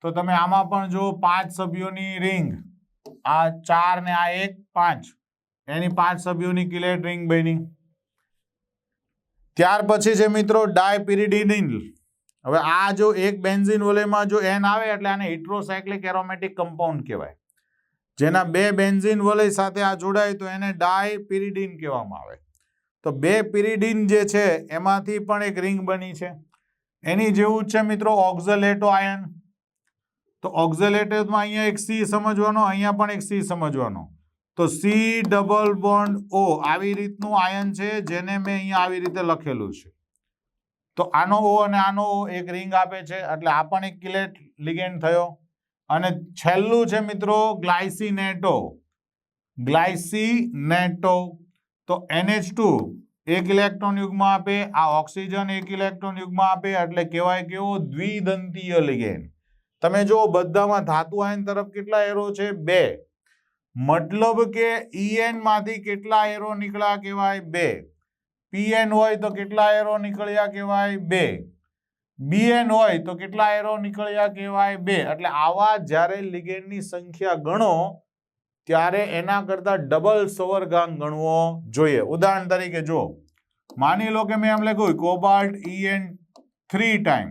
તો તમે આમાં પણ જો 5 સભ્યોની રિંગ, આ 4 ને આ 1, 5, એની 5 સભ્યોની કિલેટ રિંગ બની. ત્યાર પછી છે મિત્રો ડાયપિરિડિનિલ. હવે આ જો એક બેન્ઝીન વલયમાં જો N આવે એટલે આને હેટ્રોસાયક્લિક એરોમેટિક કમ્પાઉન્ડ કહેવાય. જેના 2 બેન્ઝીન વલય સાથે આ જોડાય તો એને ડાયપિરિડિન કહેવામાં આવે. તો 2 પિરિડિન જે છે એમાંથી પણ એક રિંગ બની છે. એની જેવું જ છે મિત્રો ઓક્ઝલેટો આયન. તો ઓક્ઝલેટોમાં અહીંયા એક C સમજવાનો, અહીંયા પણ એક C સમજવાનો. તો C ડબલ બોન્ડ O આવી રીતનું આયન છે, જેને મેં અહીંયા આવી રીતે લખેલું છે. તો આનો O અને આનો O એક રિંગ આપે છે, એટલે આ પણ એક કિલેટ લિગેન્ડ થયો. અને છેલ્લું છે મિત્રો ગ્લાયસિનેટો. ગ્લાયસિનેટો તો NH2 એક ઇલેક્ટ્રોન યુગ્મ આપે, આ ઓક્સિજન એક ઇલેક્ટ્રોન યુગ્મ આપે, એટલે કહેવાય કેવો? દ્વિદંતીય લિગેન્ડ. તમે જો બધામાં ધાતુ આયન તરફ કેટલા એરો છે? 2. મતલબ કે EN માંથી કેટલા એરો નીકળ્યા કહેવાય? 2. PN હોય તો કેટલા એરો નીકળ્યા કહેવાય? 2. BN હોય તો કેટલા એરો નીકળ્યા કહેવાય? 2. એટલે આવા જ્યારે લિગેન્ડની સંખ્યા ગણો ત્યારે એના કરતા ડબલ સવર્ગાંક ગણવો જોઈએ. ઉદાહરણ તરીકે જો માની લો કે મેં એમ લખ્યું કોબાલ્ટ EN 3 ટાઈમ.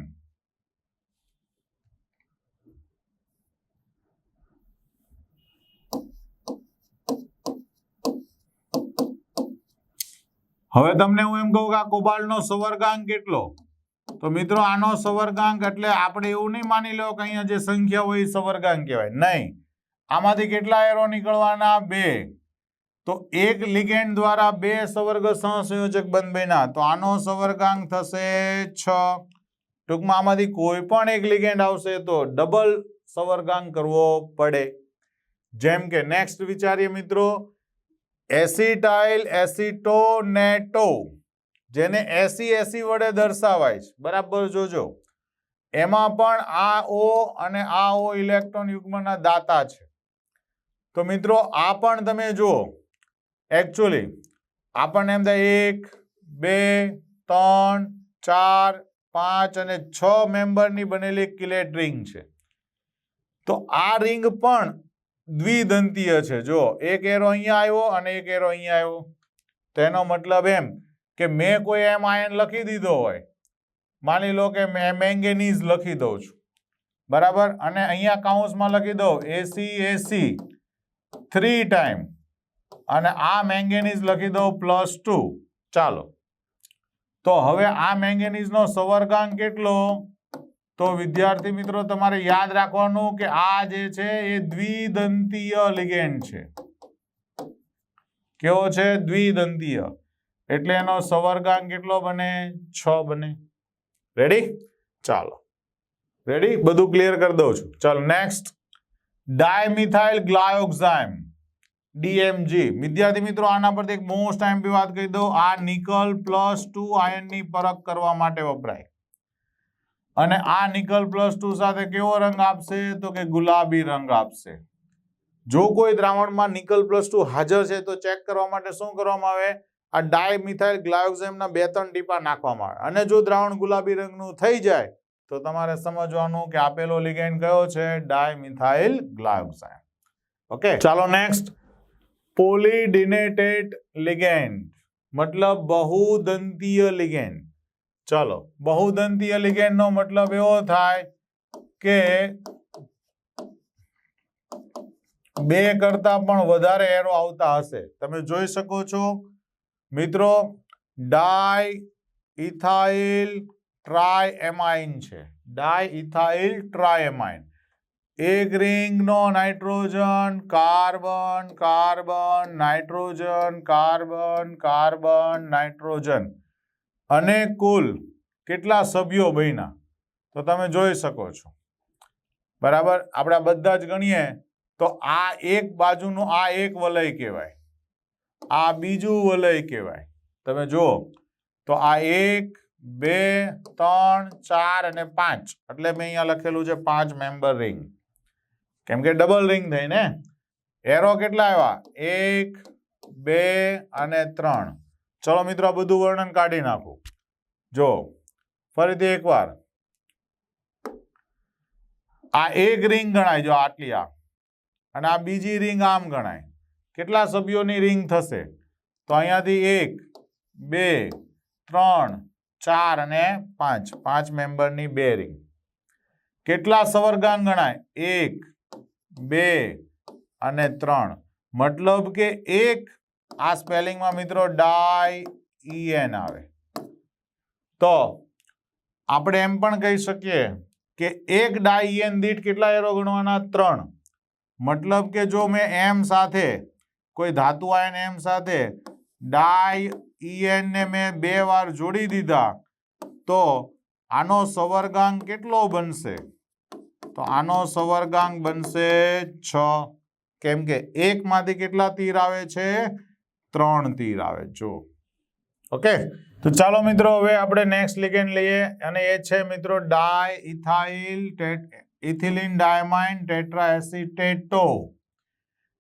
હવે તમને હું એમ કહું કે આ કોબાલ્ટનો સવર્ગાંક કેટલો? તો મિત્રો આનો સવર્ગાંક એટલે આપણે એવું નહીં માની લો કે અહીંયા જે સંખ્યા હોય એ સવર્ગાંક કહેવાય. નહીં, આમાંથી કેટલા એરો નીકળવાના? 2. તો એક લિગેન્ડ દ્વારા 2 સવર્ગ સહસંયોજક બન્યા, તો આનો સવર્ગાંક થશે 6. ટૂંકમાં આમાંથી કોઈ પણ એક લિગેન્ડ આવશે તો ડબલ સવર્ગાંક કરવો પડે. જેમ કે નેક્સ્ટ વિચારીએ મિત્રો એસિટાઇલ એસિટોનેટો, જેને એસી વડે દર્શાવાય છે. બરાબર જોજો, એમાં પણ આ O અને આ O ઇલેક્ટ્રોન યુગ્મના દાતા છે. તો મિત્રો આ પણ તમે જુઓ, એકચ્યુઅલી આપણને એમ થાય 1, 2, 3, 4, 5 અને 6 મેમ્બરની બનેલી કિલેટ રિંગ છે. તો આ રિંગ પણ દ્વિદંતીય છે. જો એક એરો અહીંયા આવ્યો અને એક એરો અહીંયા આવ્યો, તો એનો મતલબ એમ કે મેં કોઈ એમ આયન લખી દીધો હોય, માની લો કે મેં મેંગેનીઝ લખી દઉં છું, બરાબર, અને અહીંયા કાઉન્સમાં લખી દઉં AC 3 ટાઈમ, અને આ મેંગેનીઝ લખી દઉં +2. ચાલો, તો હવે આ મેંગેનીઝનો સવર્ગાંક કેટલો? તો વિદ્યાર્થી મિત્રો તમારે યાદ રાખવાનું કે આ જે છે એ દ્વિદંતીય લિગેન્ડ છે. કેવો છે? દ્વિદંતીય. એટલે એનો સવર્ગાંક કેટલો બને? 6 બને. રેડી? ચાલો, રેડી? બધું ક્લિયર કરી દઉં છું. ચાલો નેક્સ્ટ ડાયમિથાઇલ ગ્લાયોક્સાઇમ DMG. વિદ્યાર્થી મિત્રો આના પરથી એક મોસ્ટ ટાઈમ વાત કહી દઉં, આ નિકલ +2 આયનની પરખ કરવા માટે વપરાય. અને આ નિકલ +2 સાથે કેવો રંગ આપશે? તો કે ગુલાબી રંગ આપશે. જો કોઈ દ્રાવણમાં નિકલ +2 હાજર છે તો ચેક કરવા માટે શું કરવામાં આવે? આ ડાયમિથાઇલ ગ્લાયોક્સેમના 2-3 ટીપા નાખવામાં આવે અને જો દ્રાવણ ગુલાબી રંગનું થઈ જાય તો તમારે સમજવાનું કે આપેલો લિગેન્ડ કયો છે? ડાયમિથાઇલ ગ્લાયોક્સાઇડ. ઓકે, ચાલો નેક્સ્ટ. પોલીડિનેટેડ લિગેન્ડ મતલબ બહુદંતીય લિગેન્ડ. ચલો, બહુદંતીય લિગેન્ડ નો મતલબ એવો થાય કે 2 કરતા પણ વધારે એરો આવતા હશે. તમે જોઈ શકો છો મિત્રો, ડાયઇથાઇલ ટ્રાયએમાઇન છે. Diethyl triamine. એક રિંગનો nitrogen, carbon, carbon, nitrogen, carbon, carbon, nitrogen અને કુલ કેટલા સભ્યો બન્યા તો તમે જોઈ શકો છો. બરાબર, આપણે બધા જ ગણીએ તો આ એક બાજુનું આ એક વલય કહેવાય, આ બીજું વલય કહેવાય. તમે જુઓ તો આ 1, 2, 3, 4 અને 5 એટલે મેં અહીંયા લખેલું છે 5 મેમ્બર રિંગ, કેમ કે ડબલ રિંગ થઈ ને. એરો કેટલા આવ્યા? 1, 2 અને 3. ચલો મિત્રો, આ બધું વર્ણન કાઢી નાખું. જો ફરીથી એકવાર, આ એક રિંગ ગણાય, જો આટલી આ, અને આ બીજી રિંગ આમ ગણાય. કેટલા સભ્યોની રિંગ થશે? તો અહીંયાથી 1, 2, 3, 4 અને 5, 5 મેમ્બરની 2 રિંગ. કેટલા સવર્ગાંક ગણાય? 1, 2 અને 3. મતલબ કે એક, આ સ્પેલિંગમાં મિત્રો ડાઈ-EN આવે. તો આપણે એમ પણ કહી શકીએ કે એક ડાઈ-EN દીઠ કેટલા એરો ગણવાના? 3. મતલબ કે જો મેં M સાથે, કોઈ ધાતુ આયન M સાથે ડાઈ-EN ને મેં 2 વાર જોડી દીધા તો આનો સવર્ગાંક કેટલો બનશે? તો આનો સવર્ગાંક બનશે 6. કેમ કે એક માંથી કેટલા તીર આવે છે? 3 તીર આવે. જો ઓકે, તો ચાલો મિત્રો હવે આપણે નેક્સ્ટ લિગેન્ડ લઈએ અને એ છે મિત્રો ડાઇઇથાઇલ ઇથિલિન ડાયમાઇન ટેટ્રાએસિટેટો,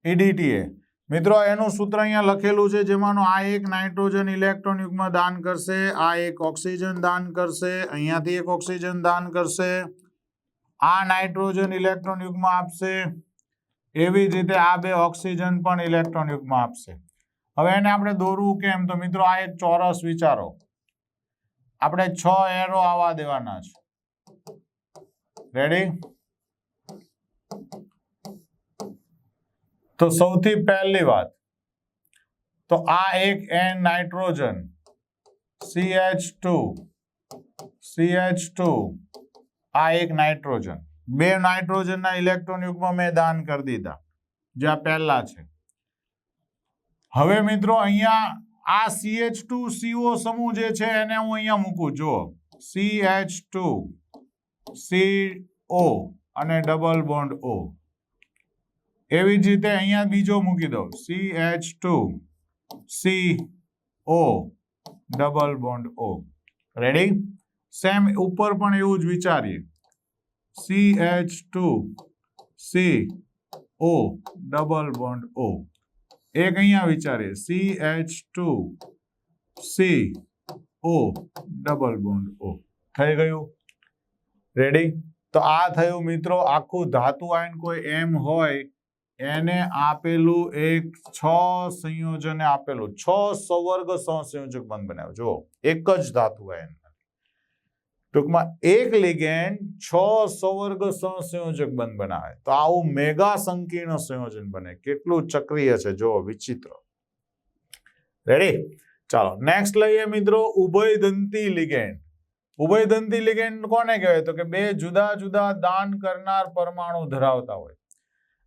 EDTA. મિત્રો એનું સૂત્ર અહીંયા લખેલું છે, જેમાંનો આ એક નાઇટ્રોજન ઇલેક્ટ્રોન યુગ્મ દાન કરશે, આ એક ઓક્સિજન દાન કરશે, અહીંયાથી એક ઓક્સિજન દાન કરશે, આ નાઇટ્રોજન ઇલેક્ટ્રોન યુગ્મ આપશે, એવી જ રીતે આ 2 ઓક્સિજન પણ ઇલેક્ટ્રોન યુગ્મ આપશે. હવે એને આપણે દોરવું કેમ? તો મિત્રો આ એક ચોરસ વિચારો, આપણે 6 એરો આવવા દેવાના છે. રેડી? તો સૌથી પહેલી વાત તો આ એક N નાઇટ્રોજન CH2 આ એક નાઇટ્રોજન, 2 નાઇટ્રોજનના ઇલેક્ટ્રોન યુગ્મ મેં દાન કરી દીધા, જે આ પહેલા છે. હવે મિત્રો અહીંયા આ CH2CO સમૂહ જે છે એને હું અહીંયા મૂકું. જો CH2CO અને ડબલ બોન્ડ O. એવી જ રીતે અહીંયા બીજો મૂકી દો, CH2CO double bond O. Ready? Same ઉપર પણ એવું જ વિચારીએ, CH2CO ડબલ બોન્ડ O. એક અહીંયા વિચારીએ, CH2CO ડબલ બોન્ડ O. થઈ ગયું? રેડી? તો આ થયું મિત્રો આખું ધાતુ આયન કોઈ M હોય એને આપેલું એક 6 સંયોજને આપેલું 6 સવર્ગ સહસંયોજક બંધ બનાવ્યો. જો એક જ ધાતુ આયન, ટૂંકમાં એક લિગેન્ડ 6 સવર્ગ સહસંયોજક બંધ બનાવે તો આવું મેગા સંકીર્ણ સંયોજન બને. કેટલું ચક્રીય છે, જો વિચિત્ર. રેડી? ચાલો નેક્સ્ટ લઈએ મિત્રો ઉભયદંતી લિગેન્ડ. ઉભયદંતી લિગેન્ડ કોને કહેવાય? તો કે 2 જુદા જુદા દાન કરનાર પરમાણુ ધરાવતા હોય.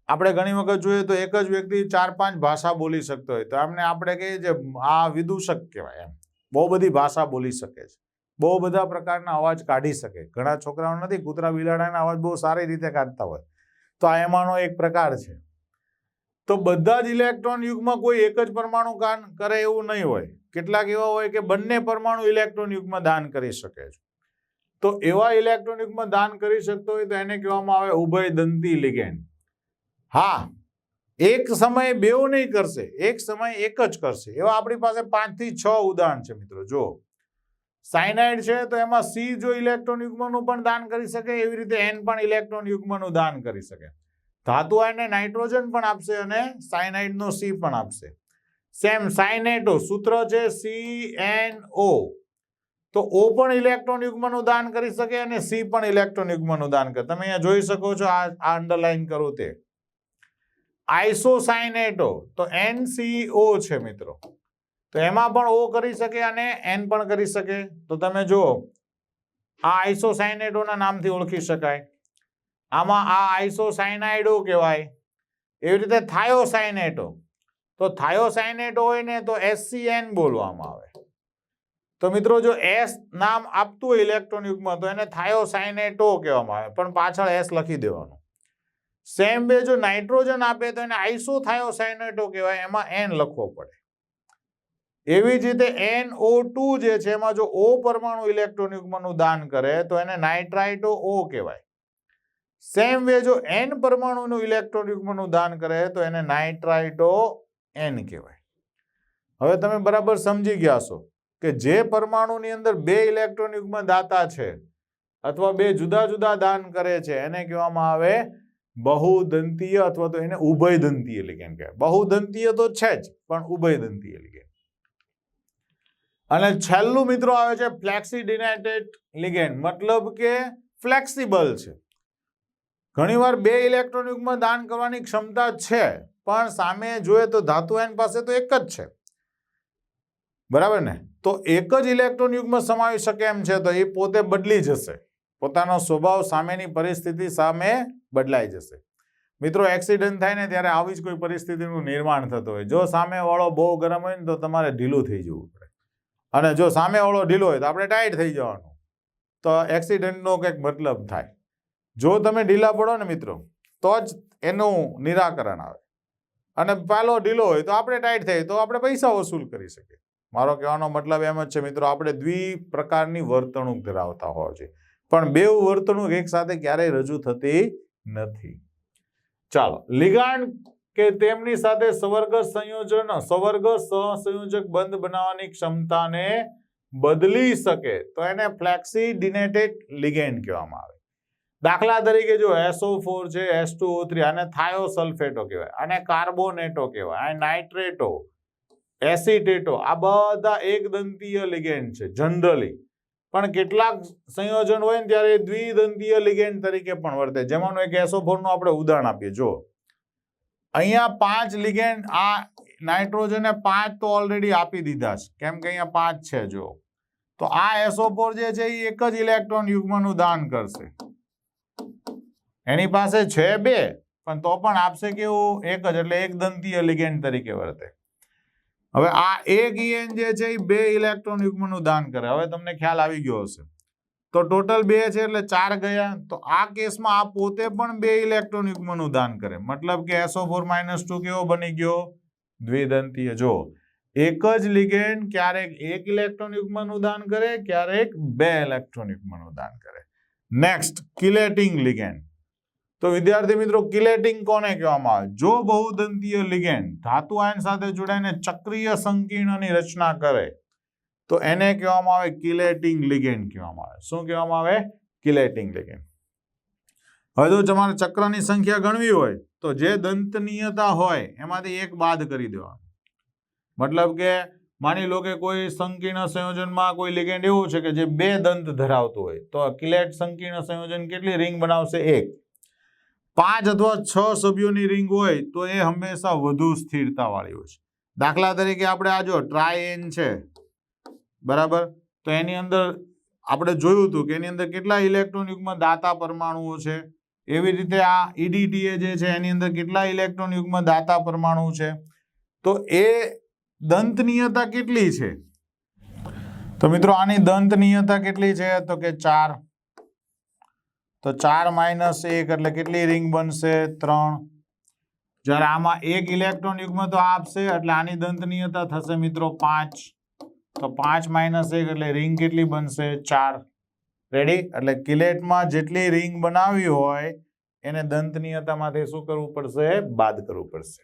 આપણે ઘણી વખત જોઈએ તો એક જ વ્યક્તિ 4-5 ભાષા બોલી શકતો હોય તો આપણે કહીએ કે આ વિદૂષક કહેવાય. એમ બહુ બધી ભાષા બોલી શકે છે, બહુ બધા પ્રકારના અવાજ કાઢી શકે. ઘણા છોકરાઓ નથી, કૂતરા બિલાડાના અવાજ બહુ સારી રીતે કાઢતા હોય, તો આ એમાંનો એક પ્રકાર છે. તો બધા જ ઇલેક્ટ્રોન યુગ્મ કોઈ એક જ પરમાણુ દાન કરે એવું નહીં હોય. કેટલાક એવા હોય કે બંને પરમાણુ ઇલેક્ટ્રોન યુગ્મ દાન કરી શકે છે. તો એવા ઇલેક્ટ્રોન યુગ્મ દાન કરી શકતો હોય તો એને કહેવામાં આવે ઉભયદંતી લિગેન્ડ. હા, એક સમયે બેઉ નહીં કરશે, એક સમયે એક જ કરશે. એવા આપણી પાસે 5 થી 6 ઉદાહરણ છે મિત્રો. જો સાયનાઇડ છે તો એમાં સી જો ઇલેક્ટ્રોન યુગ્મનું પણ દાન કરી શકે, એવી રીતે એન પણ ઇલેક્ટ્રોન યુગ્મનું દાન કરી શકે. ધાતુ આયનને નાઇટ્રોજન પણ આપશે અને સાયનાઇડનો સી પણ આપશે. સેમ સાયનેટો સૂત્ર છે CnO, તો O પણ ઇલેક્ટ્રોન યુગ્મનું દાન કરી શકે અને સી પણ ઇલેક્ટ્રોન યુગ્મનું દાન કરે. તમે અહીંયા જોઈ શકો છો, આ અંડરલાઈન કરું તે. આઇસોસાયનેટો તો NCO છે મિત્રો, તો એમાં પણ O કરી શકે અને N પણ કરી શકે. તો તમે જુઓ, આ આઇસોસાયનેટોના નામથી ઓળખી શકાય. આમાં આ આઇસોસાયનાઇડો કહેવાય. એવી રીતે થાયોસાયનેટો, તો થાયોસાયનેટો હોય ને તો SCN બોલવામાં આવે. તો મિત્રો જો S નામ આપતું હોય ઇલેક્ટ્રોન યુગ્મ તો એને થાયોસાયનેટો કહેવામાં આવે, પણ પાછળ S લખી દેવાનું. સેમ વે જો નાઇટ્રોજન આપે તો એને આઇસોથાયોસાયનેટો કહેવાય, એમાં N લખવો પડે. એવી જ રીતે NO2 જે છે એમાં જો O પરમાણુ ઇલેક્ટ્રોન યુગ્મનું દાન કરે તો એને નાઇટ્રાઇટો O કહેવાય. સેમ વે જો N પરમાણુનું ઇલેક્ટ્રોન યુગ્મનું દાન કરે તો એને નાઇટ્રાઇટો N કહેવાય. હવે તમે બરાબર સમજી ગયા છો કે જે પરમાણુની અંદર 2 ઇલેક્ટ્રોન યુગ્મ દાતા છે અથવા 2 જુદા જુદા દાન કરે છે એને કહેવામાં આવે બહુદંતીય અથવા તો એને ઉભયદંતીય લિગેન્ડ કહેવાય. બહુદંતીય તો છે જ, પણ ઉભયદંતીય લિગેન્ડ. અને છેલ્લું મિત્રો આવે છે ફ્લેક્સીડિનેટેડ લિગેન્ડ, મતલબ કે ફ્લેક્સિબલ છે. ઘણીવાર 2 ઇલેક્ટ્રોન યુગ્મ દાન કરવાની ક્ષમતા છે, પણ સામે જોઈએ તો ધાતુ આયન પાસે તો એક જ છે, બરાબર ને? તો એક જ ઇલેક્ટ્રોન યુગ્મ સમાવી શકે એમ છે, તો એ પોતે બદલી જશે, પોતાનો સ્વભાવ સામેની પરિસ્થિતિ સામે બદલાઈ જશે. મિત્રો એક્સિડન્ટ થાય ને ત્યારે આવી જ કોઈ પરિસ્થિતિનું નિર્માણ થતું હોય. જો સામેવાળો બહુ ગરમ હોય ને તો તમારે ઢીલું થઈ જવું પડે, અને જો સામેવાળો ઢીલો હોય તો આપણે ટાઈટ થઈ જવાનું. તો એક્સિડન્ટનો કંઈક મતલબ થાય. જો તમે ઢીલા પડો ને મિત્રો તો જ એનું નિરાકરણ આવે, અને પાલો ઢીલો હોય તો આપણે ટાઈટ થઈ તો આપણે પૈસા વસૂલ કરી શકીએ. મારો કહેવાનો મતલબ એમ જ છે મિત્રો, આપણે પ્રકારની વર્તણૂક ધરાવતા હોવા જોઈએ, પણ બે વર્તણૂક એક સાથે ક્યારેય રજૂ થતી નથી. ચાલો, લિગાન્ડ કે તેમની સાથે સવર્ગ સંયોજન સવર્ગ સહસંયોજક બંધ બનાવવાની ક્ષમતાને બદલી શકે તો એને ફ્લેક્સીડિનેટેડ લિગેન્ડ કહેવામાં આવે. દાખલા તરીકે જો SO4 છે, H2O3, આને થાયોસલ્ફેટો કહેવાય, આને કાર્બોનેટો કહેવાય, આ નાઇટ્રેટો, એસિટેટો, આ બધા એકદંતીય લિગેન્ડ છે જનરલી. પણ કેટલાક સંયોજન હોય ને ત્યારે દ્વિદંતીય લિગેન્ડ તરીકે પણ વર્તે. જેમાંનું એક SO4 નું આપણે ઉદાહરણ આપીએ. જો અહીંયા 5 લિગેન્ડ, આ નાઇટ્રોજને 5 તો ઓલરેડી આપી દીધા છે, કેમ કે અહીંયા 5 છે. જો તો આ SO4 જે છે એ એક જ ઇલેક્ટ્રોન યુગ્મનું દાન કરશે. એની પાસે છે 2, પણ તો પણ આપશે કેવું? એક જ, એટલે એક દંતીય લિગેન્ડ તરીકે વર્તે. હવે આ એક EN જે છે એ 2 ઇલેક્ટ્રોન યુગ્મનું દાન કરે. હવે તમને ખ્યાલ આવી ગયો હશે. તો ટોટલ 2 છે એટલે 4 ગયા. તો આ કેસમાં આ પોતે પણ 2 ઇલેક્ટ્રોન યુગ્મનું દાન કરે, મતલબ કે SO4-2 કેવો બની ગયો? દ્વિદંતીય. જો એક જ લિગેન્ડ ક્યારેક 1 ઇલેક્ટ્રોન યુગ્મનું દાન કરે, ક્યારેક 2 ઇલેક્ટ્રોન યુગ્મનું દાન કરે. Next, chelating ligand. તો વિદ્યાર્થી મિત્રો, કિલેટિંગ કોને કહેવામાં આવે? જો બહુદંતીય લિગેન્ડ ધાતુ આયન સાથે જોડાઈને ચક્રીય સંકીર્ણની રચના કરે તો એને કહેવામાં આવે કિલેટિંગ લિગેન્ડ કહેવામાં આવે. શું કહેવામાં આવે? કિલેટિંગ લિગેન્ડ. હવે જો તમારે ચક્રની સંખ્યા ગણવી હોય તો જે દંતનીયતા હોય એમાંથી એક બાદ કરી દેવાનું. મતલબ કે માની લો કે કોઈ સંકીર્ણ સંયોજનમાં કોઈ લિગેન્ડ એવું છે કે જે 2 દંત ધરાવતું હોય, તો કિલેટ સંકીર્ણ સંયોજન કેટલી રિંગ બનાવશે? 1. 5 અથવા 6 સભ્યોની રિંગ હોય તો એ હંમેશા વધુ સ્થિરતા વાળી હોય છે. દાખલા તરીકે આપણે આ જો ટ્રાયએન છે, બરાબર, તો એની અંદર આપણે જોયું હતું કે એની અંદર કેટલા ઇલેક્ટ્રોન યુગ્મ દાતા પરમાણુઓ છે. એવી રીતે આ EDTA જે છે એની અંદર કેટલા ઇલેક્ટ્રોન યુગ્મ દાતા પરમાણુ છે. તો એ દંતનીયતા કેટલી છે? તો મિત્રો આની દંતનીયતા કેટલી છે? તો કે 4. તો 4 - 1 એટલે કેટલી રિંગ બનશે? 3. જ્યારે આમાં 1 ઇલેક્ટ્રોન યુગ્મ તો આપશે એટલે આની દંતનીયતા થશે મિત્રો 5. તો 5 - 1 એટલે રિંગ કેટલી બનશે? 4. રેડી? એટલે કિલેટમાં જેટલી રિંગ બનાવી હોય એને દંતનીયતામાંથી શું કરવું પડશે? બાદ કરવું પડશે.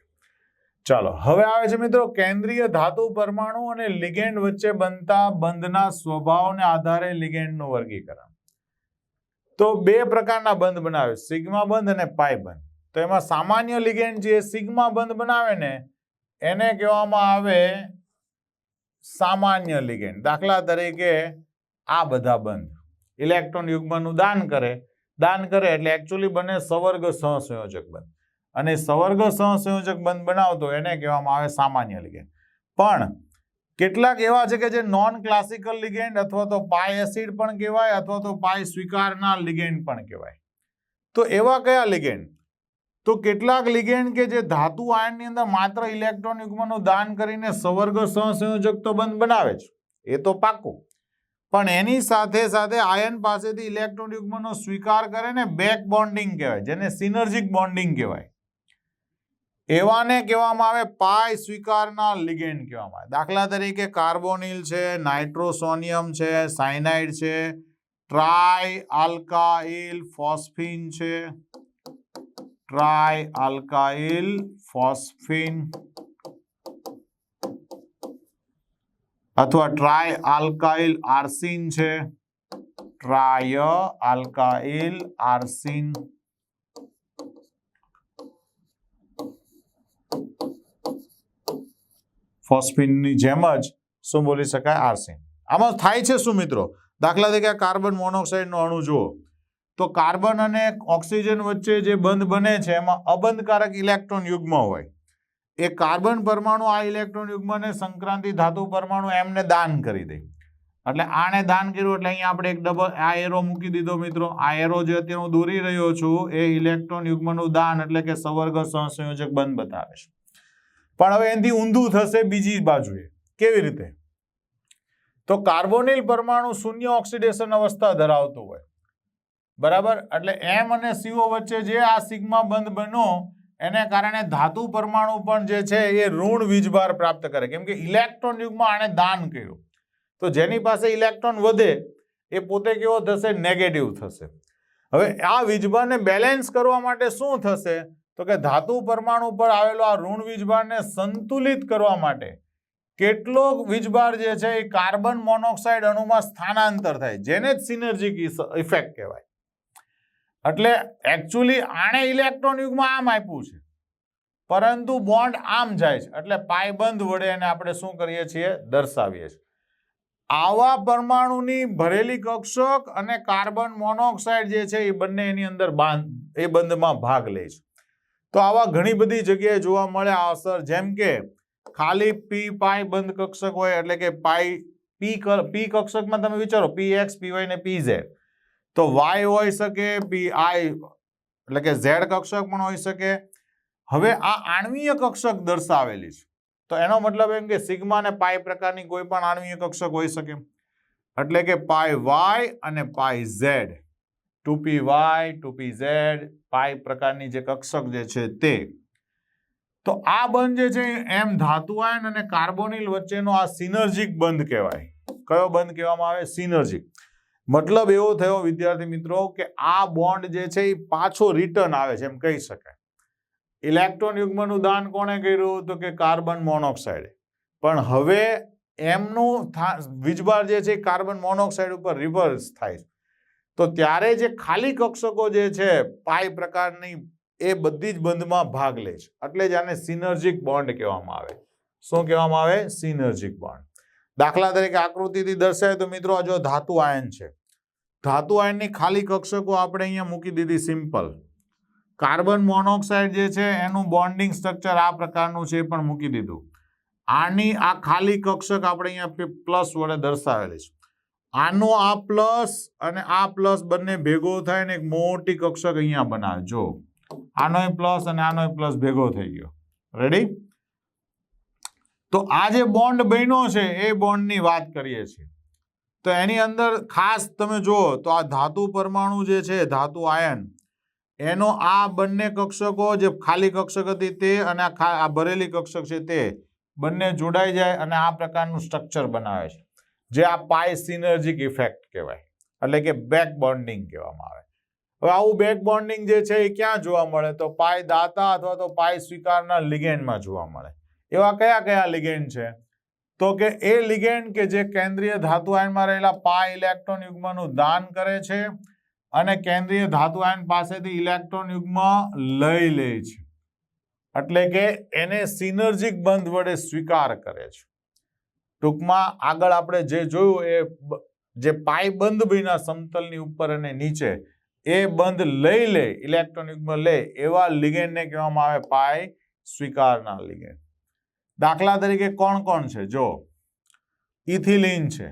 ચાલો હવે આવે છે મિત્રો કેન્દ્રીય ધાતુ પરમાણુ અને લિગેન્ડ વચ્ચે બનતા બંધના સ્વભાવને આધારે લિગેન્ડનું વર્ગીકરણ. તો બે પ્રકારના બંધ બનાવે, સિગ્મા બંધ અને પાઈ બંધ. તો એમાં સામાન્ય લિગેન્ડ જે સિગ્મા બંધ બનાવે ને એને કહેવામાં આવે સામાન્ય લિગેન્ડ. દાખલા તરીકે આ બધા બંધ ઇલેક્ટ્રોન યુગ્મનું દાન કરે એટલે એકચ્યુઅલી બને સવર્ગ સહસંયોજક બંધ, અને સવર્ગ સહસંયોજક બંધ બનાવતો એને કહેવામાં આવે સામાન્ય લિગેન્ડ. પણ કેટલાક એવા છે કે જે નોન ક્લાસિકલ લિગેન્ડ અથવા તો પાઈ એસિડ પણ કહેવાય અથવા તો પાઈ સ્વીકારનાર લિગેન્ડ પણ કહેવાય. તો એવા કયા લિગેન્ડ? તો કેટલાક લિગેન્ડ કે જે ધાતુ આયનની અંદર માત્ર ઇલેક્ટ્રોન યુગ્મનું દાન કરીને સવર્ગ સહસંયોજક તો બંધ બનાવે છે, એ તો પાકું, પણ એની સાથે સાથે આયન પાસેથી ઇલેક્ટ્રોન યુગ્મનો સ્વીકાર કરે ને બેક બોન્ડિંગ કહેવાય, જેને સિનર્જિક બોન્ડિંગ કહેવાય. એવાને કહેવામાં આવે પાઈ સ્વીકારનાર લિગેન્ડ કહેવામાં આવે. દાખલા તરીકે કાર્બોનિલ છે, નાઇટ્રોસોનિયમ છે, સાયનાઇડ છે, ટ્રાય આલ્કાઇલ ફોસ્ફીન છે, ટ્રાય આલ્કાઇલ ફોસ્ફીન અથવા ટ્રાય આલ્કાઇલ આર્સિન છે, ટ્રાય આલ્કાઇલ આર્સિન, ફોસ્ફીનની જેમ જ શું બોલી શકાય? આર્સિન. આમાં થાય છે શું મિત્રો? દાખલા તરીકે કાર્બન મોનોક્સાઇડનો અણુ જુઓ તો કાર્બન અને ઓક્સિજન વચ્ચે જે બંધ બને છે એમાં અબંધકારક ઇલેક્ટ્રોન યુગ્મ હોય. એ કાર્બન પરમાણુ આ ઇલેક્ટ્રોન યુગ્મને સંક્રાંતિ ધાતુ પરમાણુ એમને દાન કરી દે. એટલે આને દાન કર્યું એટલે અહીંયા આપણે એક ડબલ આ એરો મૂકી દીધો મિત્રો. આ એરો જે અત્યારે હું દોરી રહ્યો છું એ ઇલેક્ટ્રોન યુગ્મનું દાન એટલે કે સવર્ગ સહસંયોજક બંધ બતાવે છે. પણ હવે એનાથી ઊંધું થશે બીજી બાજુએ. કેવી રીતે? તો કાર્બોનિલ પરમાણુ શૂન્ય ઓક્સિડેશન અવસ્થા ધરાવતો હોય, બરાબર? એટલે એમ અને સીઓ વચ્ચે જે આ સિગ્મા બંધ બન્યો એને કારણે ધાતુ પરમાણુ પણ જે છે એ ઋણ વીજભાર પ્રાપ્ત કરે, કેમ કે ઇલેક્ટ્રોન યુગ્મ આને દાન કર્યું. તો જેની પાસે ઇલેક્ટ્રોન વધે એ પોતે કેવો થશે? નેગેટિવ થશે. હવે આ વીજભારને બેલેન્સ કરવા માટે શું થશે? તો કે ધાતુ પરમાણુ પર આવેલો આ ઋણ વીજભારને સંતુલિત કરવા માટે કેટલોક વીજભાર જે છે એ કાર્બન મોનોક્સાઇડ અણુમાં સ્થાનાંતર થાય, જેને જ સિનર્જિક ઇફેક્ટ કહેવાય. એટલે એકચ્યુઅલી આણે ઇલેક્ટ્રોન યુગ્મ આમ આપ્યું છે પરંતુ બોન્ડ આમ જાય છે, એટલે પાઈ બંધ વડે એને આપણે શું કરીએ છીએ? દર્શાવીએ છીએ. આવા પરમાણુની ભરેલી કક્ષક અને કાર્બન મોનોક્સાઇડ જે છે એ બંને એની અંદર એ બંધમાં ભાગ લે છે. તો આવા ઘણી બધી જગ્યાએ જોવા મળે આ અસર. જેમ કે ખાલી પી પાઈ બંધ કક્ષક હોય એટલે કે પાઈ પી કક્ષકમાં તમે વિચારો પીએક્સ પીવાય ને પીઝેડ, તો વાય હોઈ શકે, પી આઈ એટલે કે ઝેડ કક્ષક પણ હોઈ શકે. હવે આ આણ્વીય કક્ષક દર્શાવેલી છે તો એનો મતલબ એમ કે સિગ્મા અને પાઈ પ્રકારની કોઈ પણ આણ્વીય કક્ષક હોઈ શકે. એટલે કે પાઈ વાય અને pi Z, 2p Y 2p Z, pi પ્રકારની જે કક્ષક જે છે તે. તો આ બંધ જે છે એમ ધાતુ આયન અને કાર્બોનિલ વચ્ચેનો આ સિનર્જિક બંધ કહેવાય. કયો બંધ કહેવામાં આવે? સિનર્જિક. મતલબ એવો થયો વિદ્યાર્થી મિત્રો કે આ બોન્ડ જે છે એ પાછો રિટર્ન આવે છે એમ કહી શકાય. ઇલેક્ટ્રોન યુગ્મનું દાન કોણે કર્યું? તો કે કાર્બન મોનોક્સાઇડ. પણ હવે એમનું વીજભાર જે છે કાર્બન મોનોક્સાઇડ ઉપર રિવર્સ થાય છે. તો ત્યારે જે ખાલી કક્ષકો જે છે પાઈ પ્રકારની એ બધી જ બંધમાં ભાગ લે છે, એટલે જ આને સિનર્જિક બોન્ડ કહેવામાં આવે. શું કહેવામાં આવે? સિનર્જિક બોન્ડ. દાખલા તરીકે આકૃતિથી દર્શાવે તો મિત્રો જો ધાતુ આયન છે, ધાતુ આયનની ખાલી કક્ષકો આપણે અહીંયા મૂકી દીધી સિમ્પલ. કાર્બન મોનોક્સાઇડ જે છે એનું બોન્ડિંગ સ્ટ્રક્ચર આ પ્રકારનું છે એ પણ મૂકી દીધું. આની આ ખાલી કક્ષક આપણે અહીંયા પ્લસ વડે દર્શાવેલી છે. આનો આ પ્લસ અને આ પ્લસ બંને ભેગો થાય ને એક મોટી કક્ષક અહીંયા બનાવે. જો આનો પ્લસ અને આનો પ્લસ ભેગો થઈ ગયો. રેડી? તો આ જે બોન્ડ બન્યો છે એ બોન્ડની વાત કરીએ છીએ. તો એની અંદર ખાસ તમે જુઓ તો આ ધાતુ પરમાણુ જે છે ધાતુ આયન એનો આ બંને કક્ષકો જે ખાલી કક્ષક હતી તે અને આ ભરેલી કક્ષક છે તે બંને જોડાઈ જાય અને આ પ્રકારનું સ્ટ્રક્ચર બનાવે છે, જે આ પાઈ સિનર્જિક ઇફેક્ટ કહેવાય, એટલે કે બેક બોન્ડિંગ કહેવામાં આવે. હવે આવું બેક બોન્ડિંગ જે છે એ ક્યાં જોવા મળે? તો પાઈ દાતા અથવા તો પાઈ સ્વીકારનાર લિગેન્ડમાં જોવા મળે. એવા કયા કયા લિગેન્ડ છે? તો કે એ લિગેન્ડ કે જે કેન્દ્રીય ધાતુ આયનમાં રહેલા પાઈ ઇલેક્ટ્રોન યુગ્મનું દાન કરે છે અને કેન્દ્રીય ધાતુ આયન પાસેથી ઇલેક્ટ્રોન યુગ્મ લઈ લે છે, એટલે કે એને સિનર્જિક બંધ વડે સ્વીકાર કરે છે. ટૂંકમાં આગળ આપણે જે જોયું એ જે પાઈ બંધ બન્યા સમતલની ઉપર અને નીચે, એ બંધ લઈ લે, ઇલેક્ટ્રોન યુગ્મ લે, એવા લિગેન્ડને કહેવામાં આવે પાઈ સ્વીકારનાર લિગેન્ડ. દાખલા તરીકે કોણ કોણ છે? જો ઇથિલિન છે.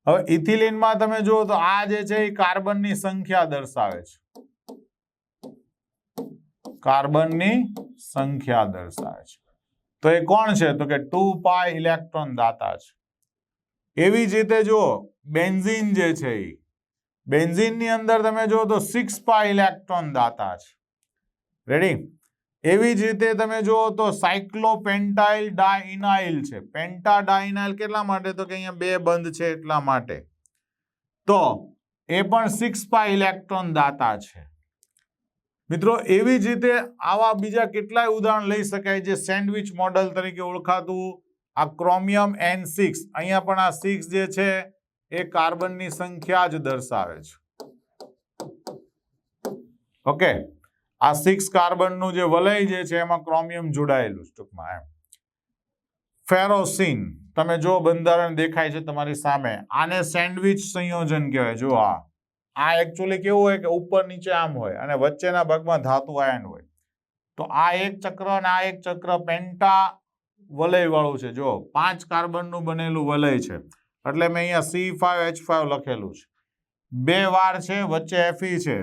હવે ઇથિલિનમાં તમે જુઓ તો આ જે છે એ કાર્બનની સંખ્યા દર્શાવે છે, કાર્બનની સંખ્યા દર્શાવે છે. તો એ કોણ છે? તો કે 2 પાઈ ઇલેક્ટ્રોન દાતા છે. એવી જ રીતે જો બેન્ઝીન જે છે, એ બેન્ઝીનની અંદર તમે જુઓ તો 6 પાઈ ઇલેક્ટ્રોન દાતા છે. રેડી? એવી જ રીતે તમે જુઓ તો સાયક્લોપેન્ટાઇલ ડાઇનાઇલ છે. પેન્ટા ડાઇનાઇલ કેટલા માટે? તો કે અહીંયા 2 બંધ છે એટલા માટે. તો એ પણ 6 પાઈ ઇલેક્ટ્રોન દાતા છે. મિત્રો એવી જ રીતે આવા બીજા કેટલાય ઉદાહરણ લઈ શકાય જે સેન્ડવિચ મોડલ તરીકે ઓળખાતું આ ક્રોમિયમ N6. અહીંયા પણ આ 6 જે છે એ કાર્બનની સંખ્યા જ દર્શાવે છે. ઓકે, આ 6 કાર્બનનું જે વલય જે છે એમાં ક્રોમિયમ જોડાયેલું છે ટૂંકમાં એમ. ફેરોસીન તમે જો બંધારણ દેખાય છે તમારી સામે, આને સેન્ડવિચ સંયોજન કહેવાય. જો આ એકચ્યુઅલી કેવું હોય કે ઉપર નીચે આમ હોય અને વચ્ચેના ભાગમાં ધાતુ આયન હોય. તો આ એક ચક્ર અને આ એક ચક્ર પેન્ટા વલય વાળું છે. જો 5 કાર્બનનું બનેલું વલય છે, એટલે મેં અહીંયા C5H5 લખેલું છે. 2 વાર છે, વચ્ચે Fe છે,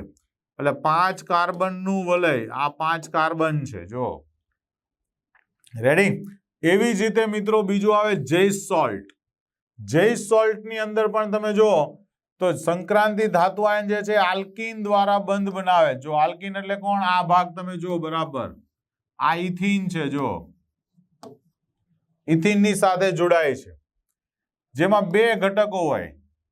એટલે 5 કાર્બનનું વલય. આ 5 કાર્બન છે. જો રેડી? એવી જ રીતે મિત્રો બીજું આવે જેઇસ સોલ્ટ. જેઇસ સોલ્ટની અંદર પણ તમે જો તો સંક્રાંતિ ધાતુ આયન જે છે આલ્કીન દ્વારા બંધ બનાવે. જો આલ્કીન એટલે કોણ? આ ભાગ તમે જો બરાબર, આ ઇથિન છે. જો ઇથિનની સાથે જોડાય છે, જેમાં 2 ઘટકો હોય.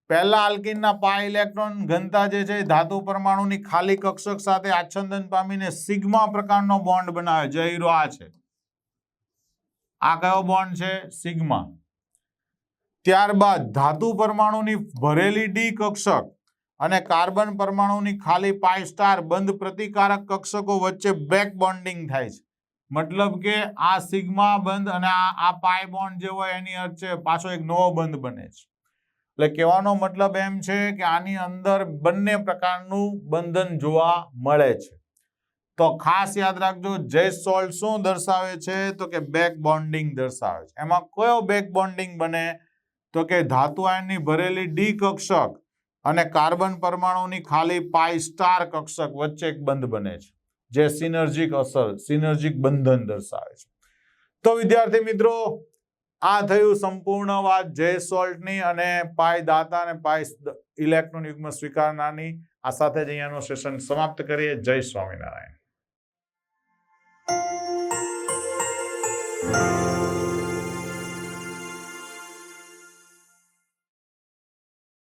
પહેલા આલ્કીનના પાઈ ઇલેક્ટ્રોન ઘનતા જે છે ધાતુ પરમાણુની ખાલી કક્ષક સાથે આચ્છંદન પામીને સિગ્મા પ્રકારનો બોન્ડ બનાવે. જયરો આ છે. આ કયો બોન્ડ છે? સિગ્મા. ત્યારબાદ ધાતુ પરમાણુની ભરેલી ડી કક્ષક અને કાર્બન પરમાણુની ખાલી પાઈ સ્ટાર બંધ પ્રતિકારક કક્ષકો વચ્ચે બેક બોન્ડિંગ થાય છે. મતલબ કે આ સિગ્મા બંધ અને આ પાઈ બોન્ડ જે હોય એની વચ્ચે પાછો એક નવો બંધ બને છે. એટલે કહેવાનો મતલબ એમ છે કે આની અંદર બંને પ્રકારનું બંધન જોવા મળે છે. તો ખાસ યાદ રાખજો, જેઇસ સોલ્ટ શું દર્શાવે છે? તો કે બેક બોન્ડિંગ દર્શાવે છે. એમાં કયો બેક બોન્ડિંગ બને? તો કે ધાતુ આયનની ભરેલી ડી કક્ષક અને કાર્બન પરમાણુની ખાલી પાઈ સ્ટાર કક્ષક વચ્ચે એક બંધ બને છે, જે સિનર્જિક અસર, સિનર્જિક બંધન દર્શાવે છે. તો વિદ્યાર્થી મિત્રો, આ થયું સંપૂર્ણ વાત જેઇસ સોલ્ટની અને પાઈ દાતા અને પાઈ ઇલેક્ટ્રોન યુગ્મ સ્વીકારનારની. આ સાથે જ અહીંયાનો સેશન સમાપ્ત કરીએ. જય સ્વામિનારાયણ.